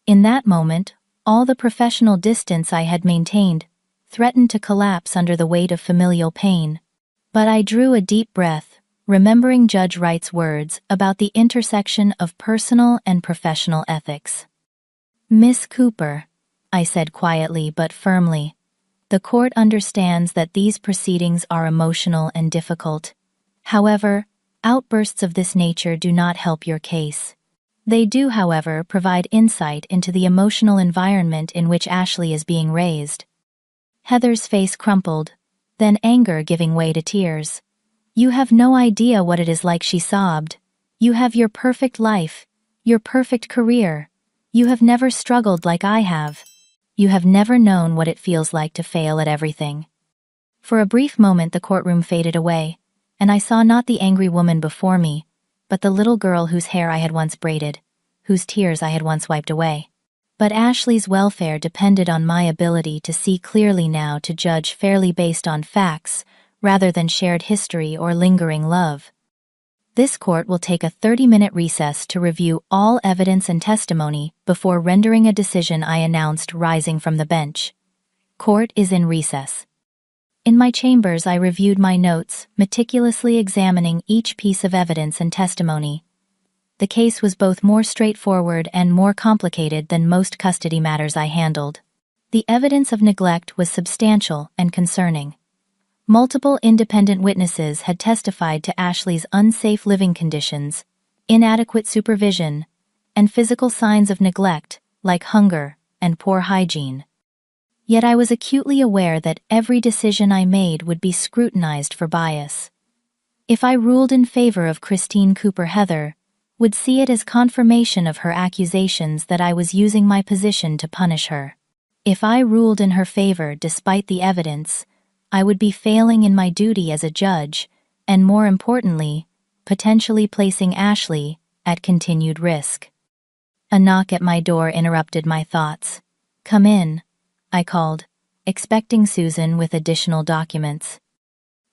In that moment, all the professional distance I had maintained threatened to collapse under the weight of familial pain. But I drew a deep breath, remembering Judge Wright's words about the intersection of personal and professional ethics. "Miss Cooper," I said quietly but firmly, "the court understands that these proceedings are emotional and difficult. However, outbursts of this nature do not help your case. They do, however, provide insight into the emotional environment in which Ashley is being raised." Heather's face crumpled, then anger giving way to tears. "You have no idea what it is like," she sobbed. "You have your perfect life, your perfect career. You have never struggled like I have. You have never known what it feels like to fail at everything." For a brief moment the courtroom faded away, and I saw not the angry woman before me, but the little girl whose hair I had once braided, whose tears I had once wiped away. But Ashley's welfare depended on my ability to see clearly now, to judge fairly based on facts, rather than shared history or lingering love. This court will take a 30-minute recess to review all evidence and testimony before rendering a decision, I announced, rising from the bench. Court is in recess. In my chambers I reviewed my notes, meticulously examining each piece of evidence and testimony. The case was both more straightforward and more complicated than most custody matters I handled. The evidence of neglect was substantial and concerning. Multiple independent witnesses had testified to Ashley's unsafe living conditions, inadequate supervision, and physical signs of neglect, like hunger and poor hygiene. Yet I was acutely aware that every decision I made would be scrutinized for bias. If I ruled in favor of Christine Cooper, Heather would see it as confirmation of her accusations that I was using my position to punish her. If I ruled in her favor despite the evidence, I would be failing in my duty as a judge, and more importantly, potentially placing Ashley at continued risk. A knock at my door interrupted my thoughts. "Come in," I called, expecting Susan with additional documents.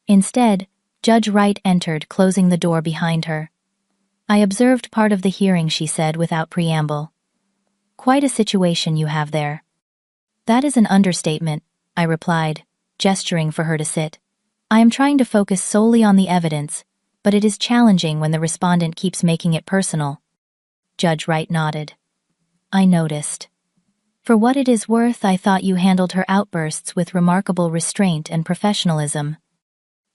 Instead, Judge Wright entered, closing the door behind her. "I observed part of the hearing," she said without preamble. "Quite a situation you have there." "That is an understatement," I replied, gesturing for her to sit. "I am trying to focus solely on the evidence, but it is challenging when the respondent keeps making it personal." Judge Wright nodded. "I noticed. For what it is worth, I thought you handled her outbursts with remarkable restraint and professionalism."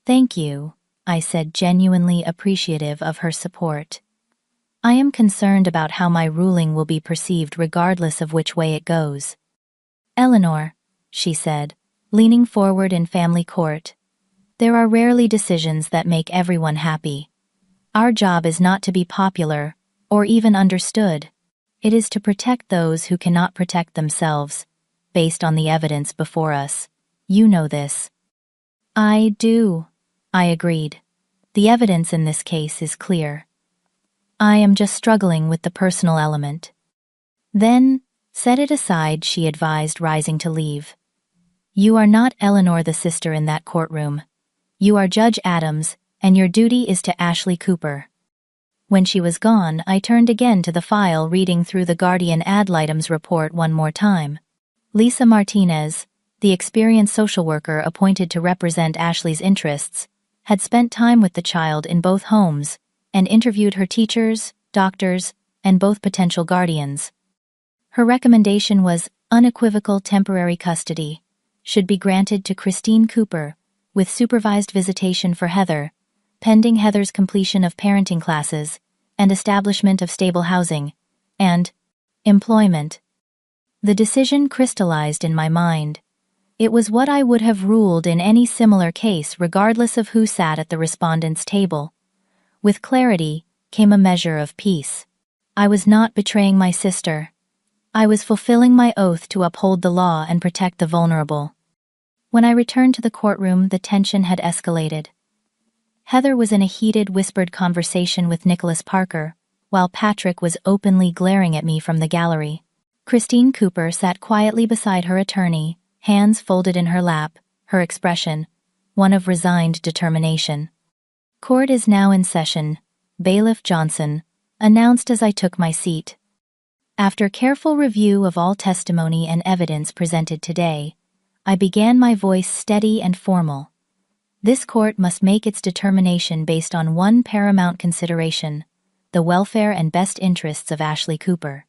"Thank you," I said, genuinely appreciative of her support. "I am concerned about how my ruling will be perceived regardless of which way it goes." "Eleanor," she said, leaning forward in family court, "there are rarely decisions that make everyone happy. Our job is not to be popular or even understood. It is to protect those who cannot protect themselves, based on the evidence before us. You know this." "I do," I agreed. "The evidence in this case is clear. I am just struggling with the personal element." "Then, set it aside," she advised, rising to leave. "You are not Eleanor, the sister in that courtroom. You are Judge Adams, and your duty is to Ashley Cooper." When she was gone, I turned again to the file, reading through the Guardian ad litem's report one more time. Lisa Martinez, the experienced social worker appointed to represent Ashley's interests, had spent time with the child in both homes and interviewed her teachers, doctors, and both potential guardians. Her recommendation was unequivocal: temporary custody should be granted to Christine Cooper, with supervised visitation for Heather, pending Heather's completion of parenting classes and establishment of stable housing and employment. The decision crystallized in my mind. It was what I would have ruled in any similar case, regardless of who sat at the respondent's table. With clarity came a measure of peace. I was not betraying my sister. I was fulfilling my oath to uphold the law and protect the vulnerable. When I returned to the courtroom, the tension had escalated. Heather was in a heated, whispered conversation with Nicholas Parker, while Patrick was openly glaring at me from the gallery. Christine Cooper sat quietly beside her attorney, hands folded in her lap, her expression one of resigned determination. "Court is now in session," Bailiff Johnson announced as I took my seat. After careful review of all testimony and evidence presented today, I began, my voice steady and formal. This court must make its determination based on one paramount consideration: the welfare and best interests of Ashley Cooper.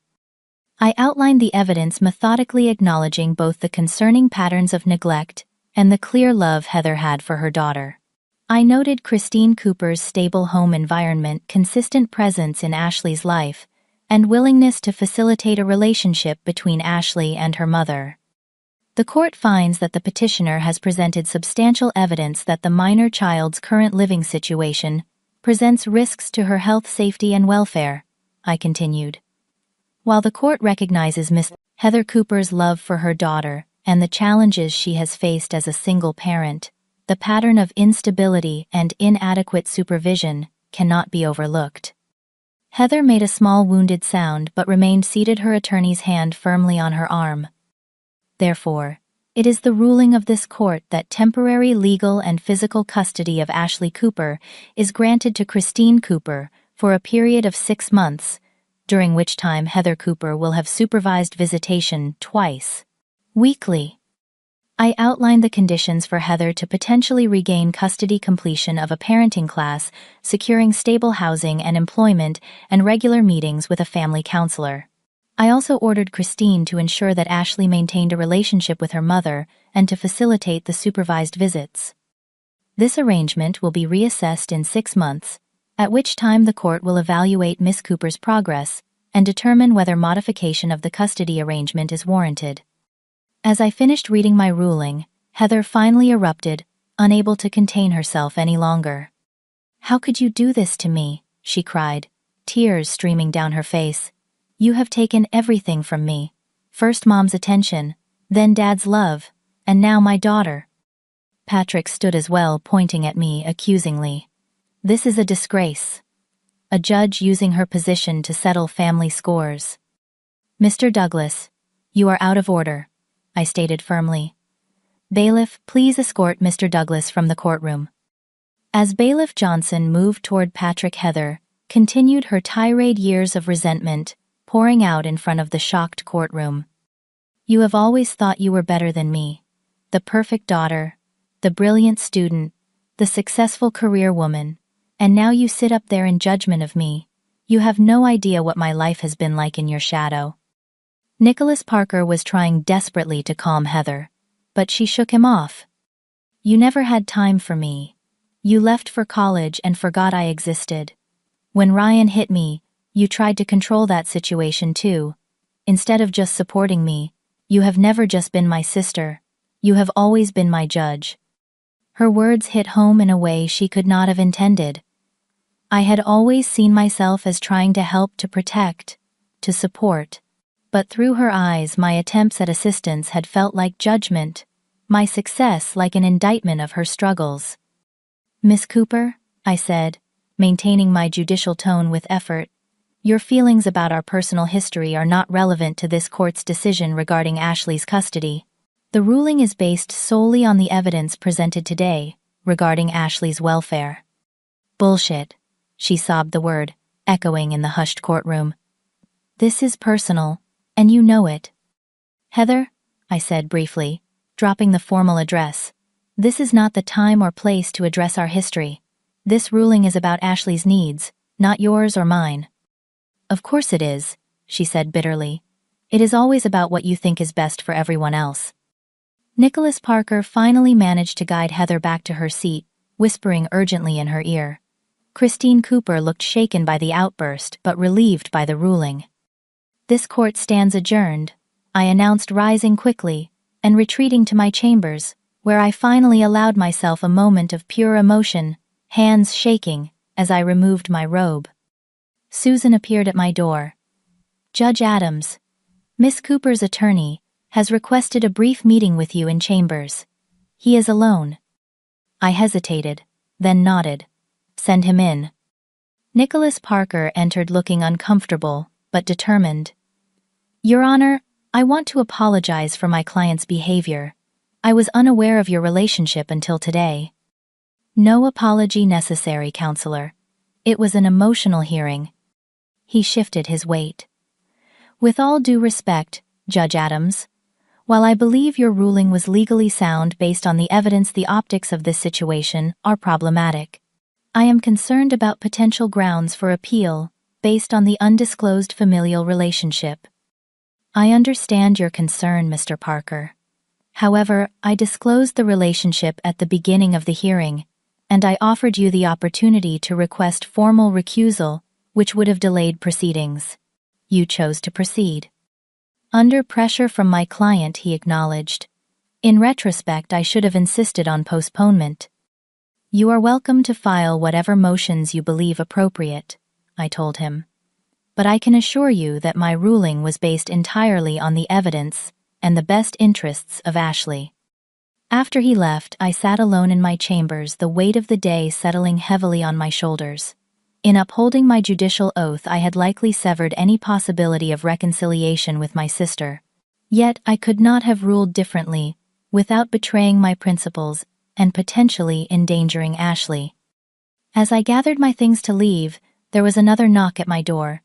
I outlined the evidence, methodically acknowledging both the concerning patterns of neglect and the clear love Heather had for her daughter. I noted Christine Cooper's stable home environment, consistent presence in Ashley's life, and willingness to facilitate a relationship between Ashley and her mother. The court finds that the petitioner has presented substantial evidence that the minor child's current living situation presents risks to her health, safety, and welfare, I continued. While the court recognizes Miss Heather Cooper's love for her daughter and the challenges she has faced as a single parent, the pattern of instability and inadequate supervision cannot be overlooked. Heather made a small wounded sound but remained seated, her attorney's hand firmly on her arm. Therefore, it is the ruling of this court that temporary legal and physical custody of Ashley Cooper is granted to Christine Cooper for a period of 6 months, during which time Heather Cooper will have supervised visitation twice weekly. I outlined the conditions for Heather to potentially regain custody: completion of a parenting class, securing stable housing and employment, and regular meetings with a family counselor. I also ordered Christine to ensure that Ashley maintained a relationship with her mother and to facilitate the supervised visits. This arrangement will be reassessed in 6 months, at which time the court will evaluate Miss Cooper's progress and determine whether modification of the custody arrangement is warranted. As I finished reading my ruling, Heather finally erupted, unable to contain herself any longer. "How could you do this to me?" she cried, tears streaming down her face. "You have taken everything from me. First Mom's attention, then Dad's love, and now my daughter." Patrick stood as well, pointing at me accusingly. "This is a disgrace. A judge using her position to settle family scores." "Mr. Douglas, you are out of order," I stated firmly. "Bailiff, please escort Mr. Douglas from the courtroom." As Bailiff Johnson moved toward Patrick, Heather continued her tirade, years of resentment pouring out in front of the shocked courtroom. "You have always thought you were better than me. The perfect daughter, the brilliant student, the successful career woman, and now you sit up there in judgment of me. You have no idea what my life has been like in your shadow." Nicholas Parker was trying desperately to calm Heather, but she shook him off. "You never had time for me. You left for college and forgot I existed. When Ryan hit me, you tried to control that situation too. Instead of just supporting me, you have never just been my sister. You have always been my judge." Her words hit home in a way she could not have intended. I had always seen myself as trying to help, to protect, to support. But through her eyes, my attempts at assistance had felt like judgment, my success like an indictment of her struggles. "Miss Cooper," I said, maintaining my judicial tone with effort, "your feelings about our personal history are not relevant to this court's decision regarding Ashley's custody. The ruling is based solely on the evidence presented today regarding Ashley's welfare." "Bullshit," she sobbed, the word echoing in the hushed courtroom. "This is personal, and you know it." "Heather," I said briefly, dropping the formal address, "this is not the time or place to address our history. This ruling is about Ashley's needs, not yours or mine." "Of course it is," she said bitterly. "It is always about what you think is best for everyone else." Nicholas Parker finally managed to guide Heather back to her seat, whispering urgently in her ear. Christine Cooper looked shaken by the outburst but relieved by the ruling. "This court stands adjourned," I announced, rising quickly and retreating to my chambers, where I finally allowed myself a moment of pure emotion, hands shaking, as I removed my robe. Susan appeared at my door. "Judge Adams, Miss Cooper's attorney, has requested a brief meeting with you in chambers. He is alone." I hesitated, then nodded. "Send him in." Nicholas Parker entered looking uncomfortable, but determined. "Your Honor, I want to apologize for my client's behavior. I was unaware of your relationship until today." "No apology necessary, Counselor. It was an emotional hearing." He shifted his weight. "With all due respect, Judge Adams, while I believe your ruling was legally sound based on the evidence, the optics of this situation are problematic. I am concerned about potential grounds for appeal based on the undisclosed familial relationship." "I understand your concern, Mr. Parker. However, I disclosed the relationship at the beginning of the hearing, and I offered you the opportunity to request formal recusal, which would have delayed proceedings. You chose to proceed." "Under pressure from my client," he acknowledged. "In retrospect, I should have insisted on postponement." "You are welcome to file whatever motions you believe appropriate," I told him. "But I can assure you that my ruling was based entirely on the evidence and the best interests of Ashley." After he left, I sat alone in my chambers, the weight of the day settling heavily on my shoulders. In upholding my judicial oath, I had likely severed any possibility of reconciliation with my sister. Yet I could not have ruled differently, without betraying my principles and potentially endangering Ashley. As I gathered my things to leave, there was another knock at my door.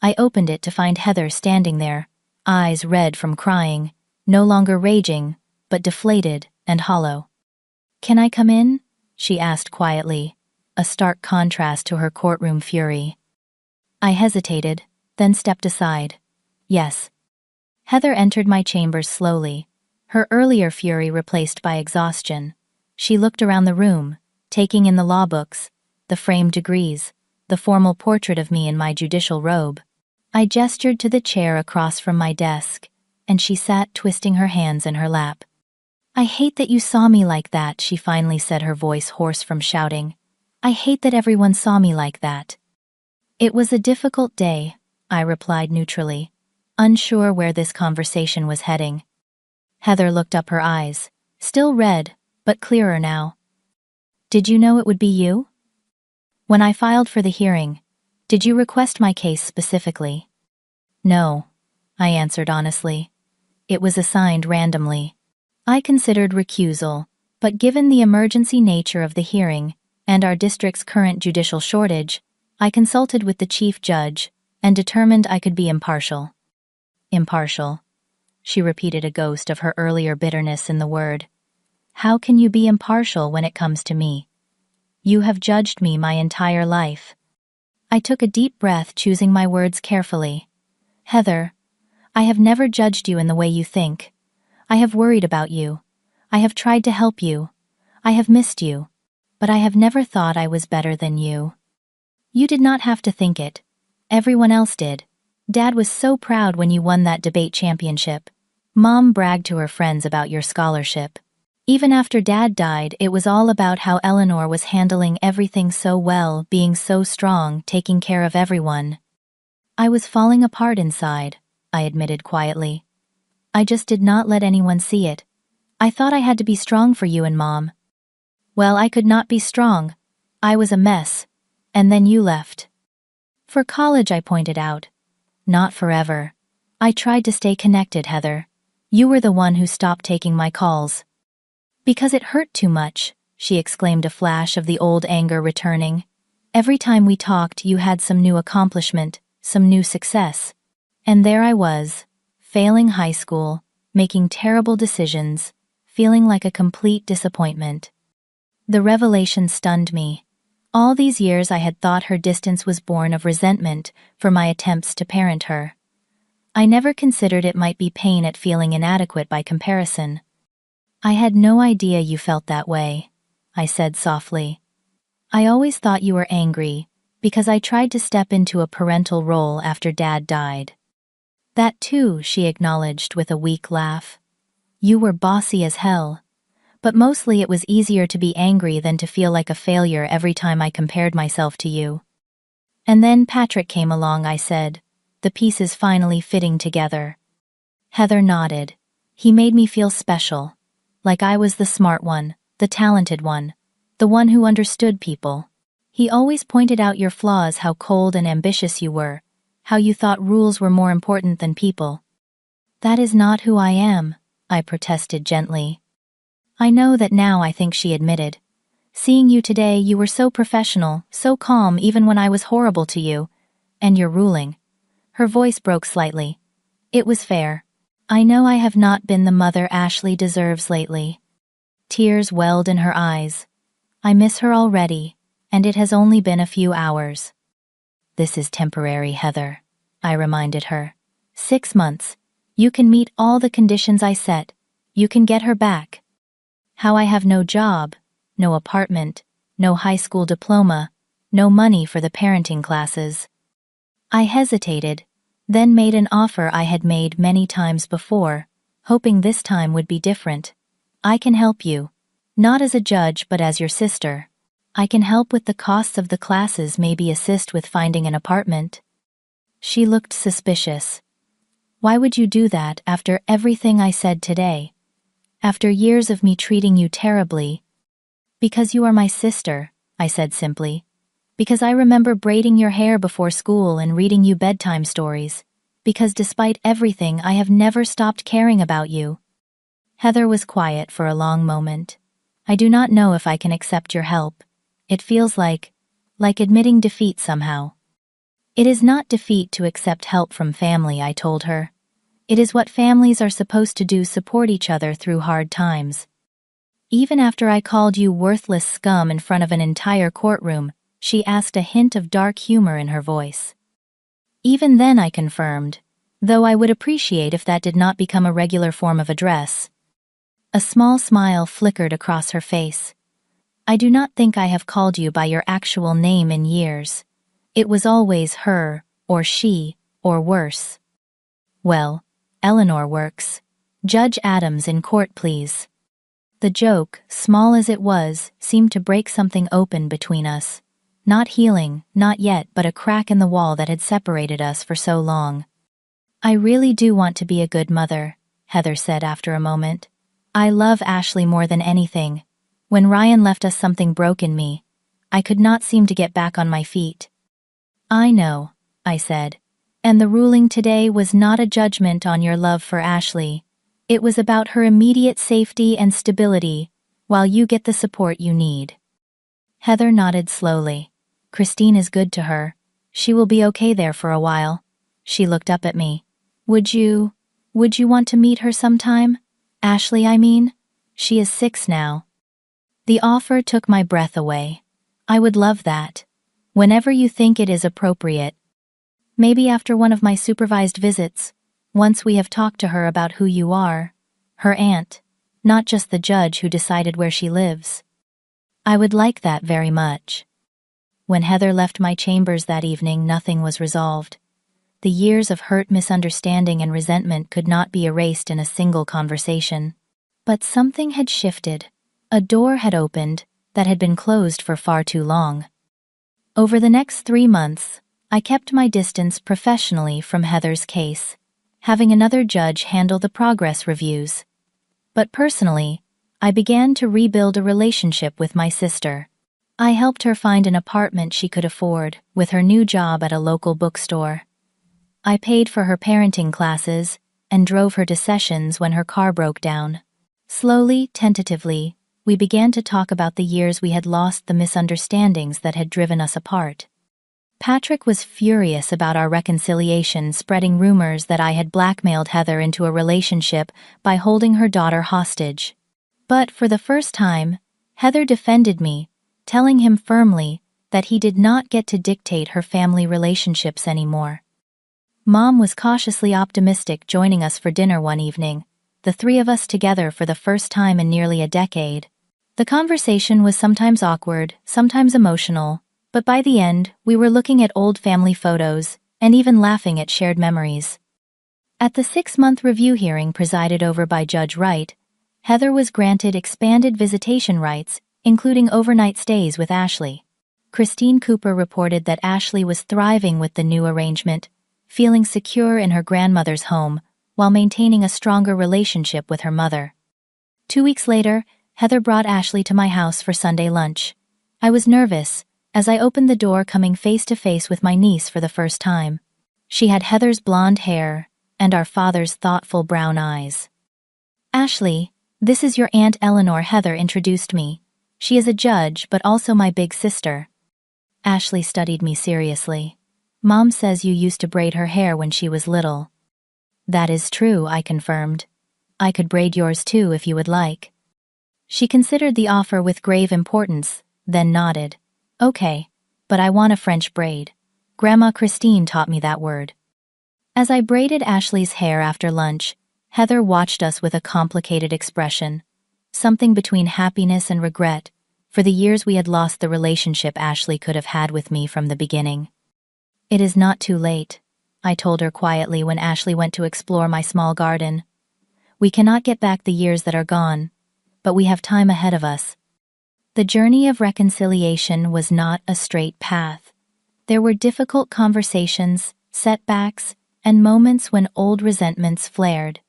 I opened it to find Heather standing there, eyes red from crying, no longer raging, but deflated and hollow. "Can I come in?" she asked quietly, a stark contrast to her courtroom fury. I hesitated, then stepped aside. "Yes." Heather entered my chambers slowly, her earlier fury replaced by exhaustion. She looked around the room, taking in the law books, the framed degrees, the formal portrait of me in my judicial robe. I gestured to the chair across from my desk, and she sat twisting her hands in her lap. "I hate that you saw me like that," she finally said, her voice hoarse from shouting. "I hate that everyone saw me like that." "It was a difficult day," I replied neutrally, unsure where this conversation was heading. Heather looked up, her eyes, still red, but clearer now. "Did you know it would be you? When I filed for the hearing, did you request my case specifically?" "No," I answered honestly. "It was assigned randomly. I considered recusal, but given the emergency nature of the hearing and our district's current judicial shortage, I consulted with the chief judge and determined I could be impartial." "Impartial," she repeated, a ghost of her earlier bitterness in the word. "How can you be impartial when it comes to me? You have judged me my entire life." I took a deep breath, choosing my words carefully. "Heather, I have never judged you in the way you think. I have worried about you. I have tried to help you. I have missed you. But I have never thought I was better than you. You did not have to think it. Everyone else did. Dad was so proud when you won that debate championship. Mom bragged to her friends about your scholarship. Even after Dad died, it was all about how Eleanor was handling everything so well, being so strong, taking care of everyone. I was falling apart inside," I admitted quietly. "I just did not let anyone see it. I thought I had to be strong for you and Mom. Well, I could not be strong. I was a mess. And then you left." "For college," I pointed out. "Not forever. I tried to stay connected, Heather. You were the one who stopped taking my calls." "Because it hurt too much," she exclaimed, a flash of the old anger returning. "Every time we talked, you had some new accomplishment, some new success. And there I was, failing high school, making terrible decisions, feeling like a complete disappointment." The revelation stunned me. All these years I had thought her distance was born of resentment for my attempts to parent her. I never considered it might be pain at feeling inadequate by comparison. "I had no idea you felt that way," I said softly. "I always thought you were angry because I tried to step into a parental role after Dad died." "That too," she acknowledged with a weak laugh. "You were bossy as hell. but mostly it was easier to be angry than to feel like a failure every time I compared myself to you. And then Patrick came along, I said, the pieces finally fitting together. Heather nodded. He made me feel special, like I was the smart one, the talented one, the one who understood people. He always pointed out your flaws, how cold and ambitious you were, how you thought rules were more important than people. That is not who I am, I protested gently. I know that now, I think she admitted. Seeing you today, you were so professional, so calm even when I was horrible to you. And you're ruling. Her voice broke slightly. It was fair. I know I have not been the mother Ashley deserves lately. Tears welled in her eyes. I miss her already, and it has only been a few hours. This is temporary, Heather, I reminded her. 6 months. You can meet all the conditions I set. You can get her back. How I have no job, no apartment, no high school diploma, no money for the parenting classes. I hesitated, then made an offer I had made many times before, hoping this time would be different. I can help you. Not as a judge, but as your sister. I can help with the costs of the classes, maybe assist with finding an apartment. She looked suspicious. Why would you do that after everything I said today? After years of me treating you terribly? Because you are my sister, I said simply. Because I remember braiding your hair before school and reading you bedtime stories. Because despite everything, I have never stopped caring about you. Heather was quiet for a long moment. I do not know if I can accept your help. It feels like admitting defeat somehow. It is not defeat to accept help from family, I told her. It is what families are supposed to do, support each other through hard times. Even after I called you worthless scum in front of an entire courtroom, she asked, a hint of dark humor in her voice. Even then, I confirmed, though I would appreciate if that did not become a regular form of address. A small smile flickered across her face. I do not think I have called you by your actual name in years. It was always her, or she, or worse. Well, Eleanor works. Judge Adams in court, please. The joke, small as it was, seemed to break something open between us. Not healing, not yet, but a crack in the wall that had separated us for so long. I really do want to be a good mother, Heather said after a moment. I love Ashley more than anything. When Ryan left us, something broke in me. I could not seem to get back on my feet. I know, I said. And the ruling today was not a judgment on your love for Ashley. It was about her immediate safety and stability, while you get the support you need. Heather nodded slowly. Christine is good to her. She will be okay there for a while. She looked up at me. Would you want to meet her sometime? Ashley, I mean. She is 6 now. The offer took my breath away. I would love that. Whenever you think it is appropriate. Maybe after one of my supervised visits, once we have talked to her about who you are, her aunt, not just the judge who decided where she lives. I would like that very much. When Heather left my chambers that evening, nothing was resolved. The years of hurt, misunderstanding, and resentment could not be erased in a single conversation. But something had shifted. A door had opened that had been closed for far too long. Over the next 3 months, I kept my distance professionally from Heather's case, having another judge handle the progress reviews. But personally, I began to rebuild a relationship with my sister. I helped her find an apartment she could afford with her new job at a local bookstore. I paid for her parenting classes and drove her to sessions when her car broke down. Slowly, tentatively, we began to talk about the years we had lost, the misunderstandings that had driven us apart. Patrick was furious about our reconciliation, spreading rumors that I had blackmailed Heather into a relationship by holding her daughter hostage. But for the first time, Heather defended me, telling him firmly that he did not get to dictate her family relationships anymore. Mom was cautiously optimistic, joining us for dinner one evening, the 3 of us together for the first time in nearly a decade. The conversation was sometimes awkward, sometimes emotional, but by the end, we were looking at old family photos and even laughing at shared memories. At the 6-month review hearing presided over by Judge Wright, Heather was granted expanded visitation rights, including overnight stays with Ashley. Christine Cooper reported that Ashley was thriving with the new arrangement, feeling secure in her grandmother's home while maintaining a stronger relationship with her mother. 2 weeks later, Heather brought Ashley to my house for Sunday lunch. I was nervous as I opened the door, coming face to face with my niece for the first time. She had Heather's blonde hair and our father's thoughtful brown eyes. "Ashley, this is your Aunt Eleanor," Heather introduced me. "She is a judge but also my big sister." Ashley studied me seriously. "Mom says you used to braid her hair when she was little." "That is true," I confirmed. "I could braid yours too if you would like." She considered the offer with grave importance, then nodded. "Okay, but I want a French braid. Grandma Christine taught me that word." As I braided Ashley's hair after lunch, Heather watched us with a complicated expression, something between happiness and regret, for the years we had lost the relationship Ashley could have had with me from the beginning. "It is not too late," I told her quietly when Ashley went to explore my small garden. "We cannot get back the years that are gone, but we have time ahead of us." The journey of reconciliation was not a straight path. There were difficult conversations, setbacks, and moments when old resentments flared.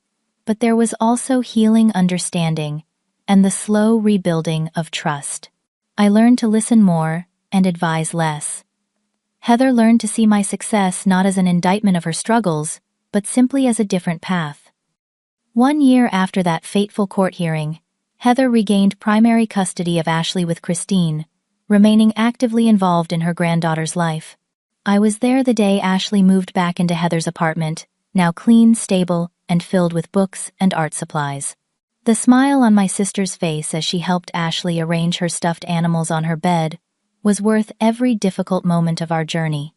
But there was also healing understanding and the slow rebuilding of trust. I learned to listen more and advise less. Heather learned to see my success not as an indictment of her struggles, but simply as a different path. 1 year after that fateful court hearing, Heather regained primary custody of Ashley with Christine, remaining actively involved in her granddaughter's life. I was there the day Ashley moved back into Heather's apartment, now clean, stable, and filled with books and art supplies. The smile on my sister's face as she helped Ashley arrange her stuffed animals on her bed was worth every difficult moment of our journey.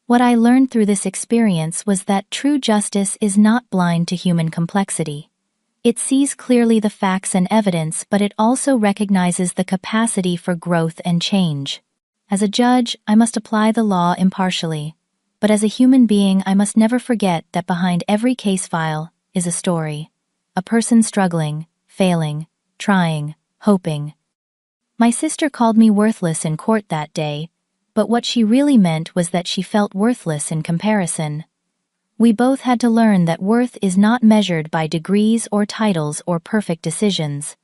What I learned through this experience was that true justice is not blind to human complexity. It sees clearly the facts and evidence, but it also recognizes the capacity for growth and change. As a judge, I must apply the law impartially, but as a human being, I must never forget that behind every case file is a story. A person struggling, failing, trying, hoping. My sister called me worthless in court that day, but what she really meant was that she felt worthless in comparison. We both had to learn that worth is not measured by degrees or titles or perfect decisions.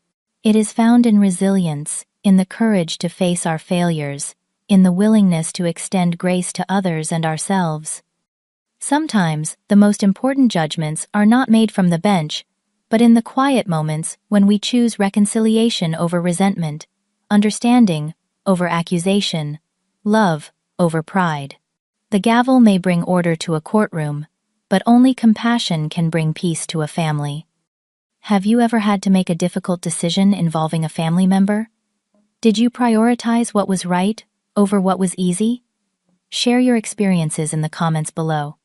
It is found in resilience, in the courage to face our failures, in the willingness to extend grace to others and ourselves. Sometimes, the most important judgments are not made from the bench, but in the quiet moments when we choose reconciliation over resentment, understanding over accusation, love over pride. The gavel may bring order to a courtroom, but only compassion can bring peace to a family. Have you ever had to make a difficult decision involving a family member? Did you prioritize what was right over what was easy? Share your experiences in the comments below.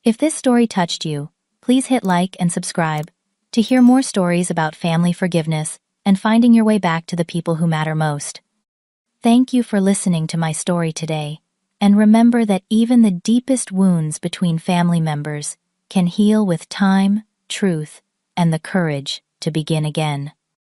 If this story touched you, please hit like and subscribe to hear more stories about family forgiveness and finding your way back to the people who matter most. Thank you for listening to my story today, and remember that even the deepest wounds between family members can heal with time, truth, and the courage to begin again.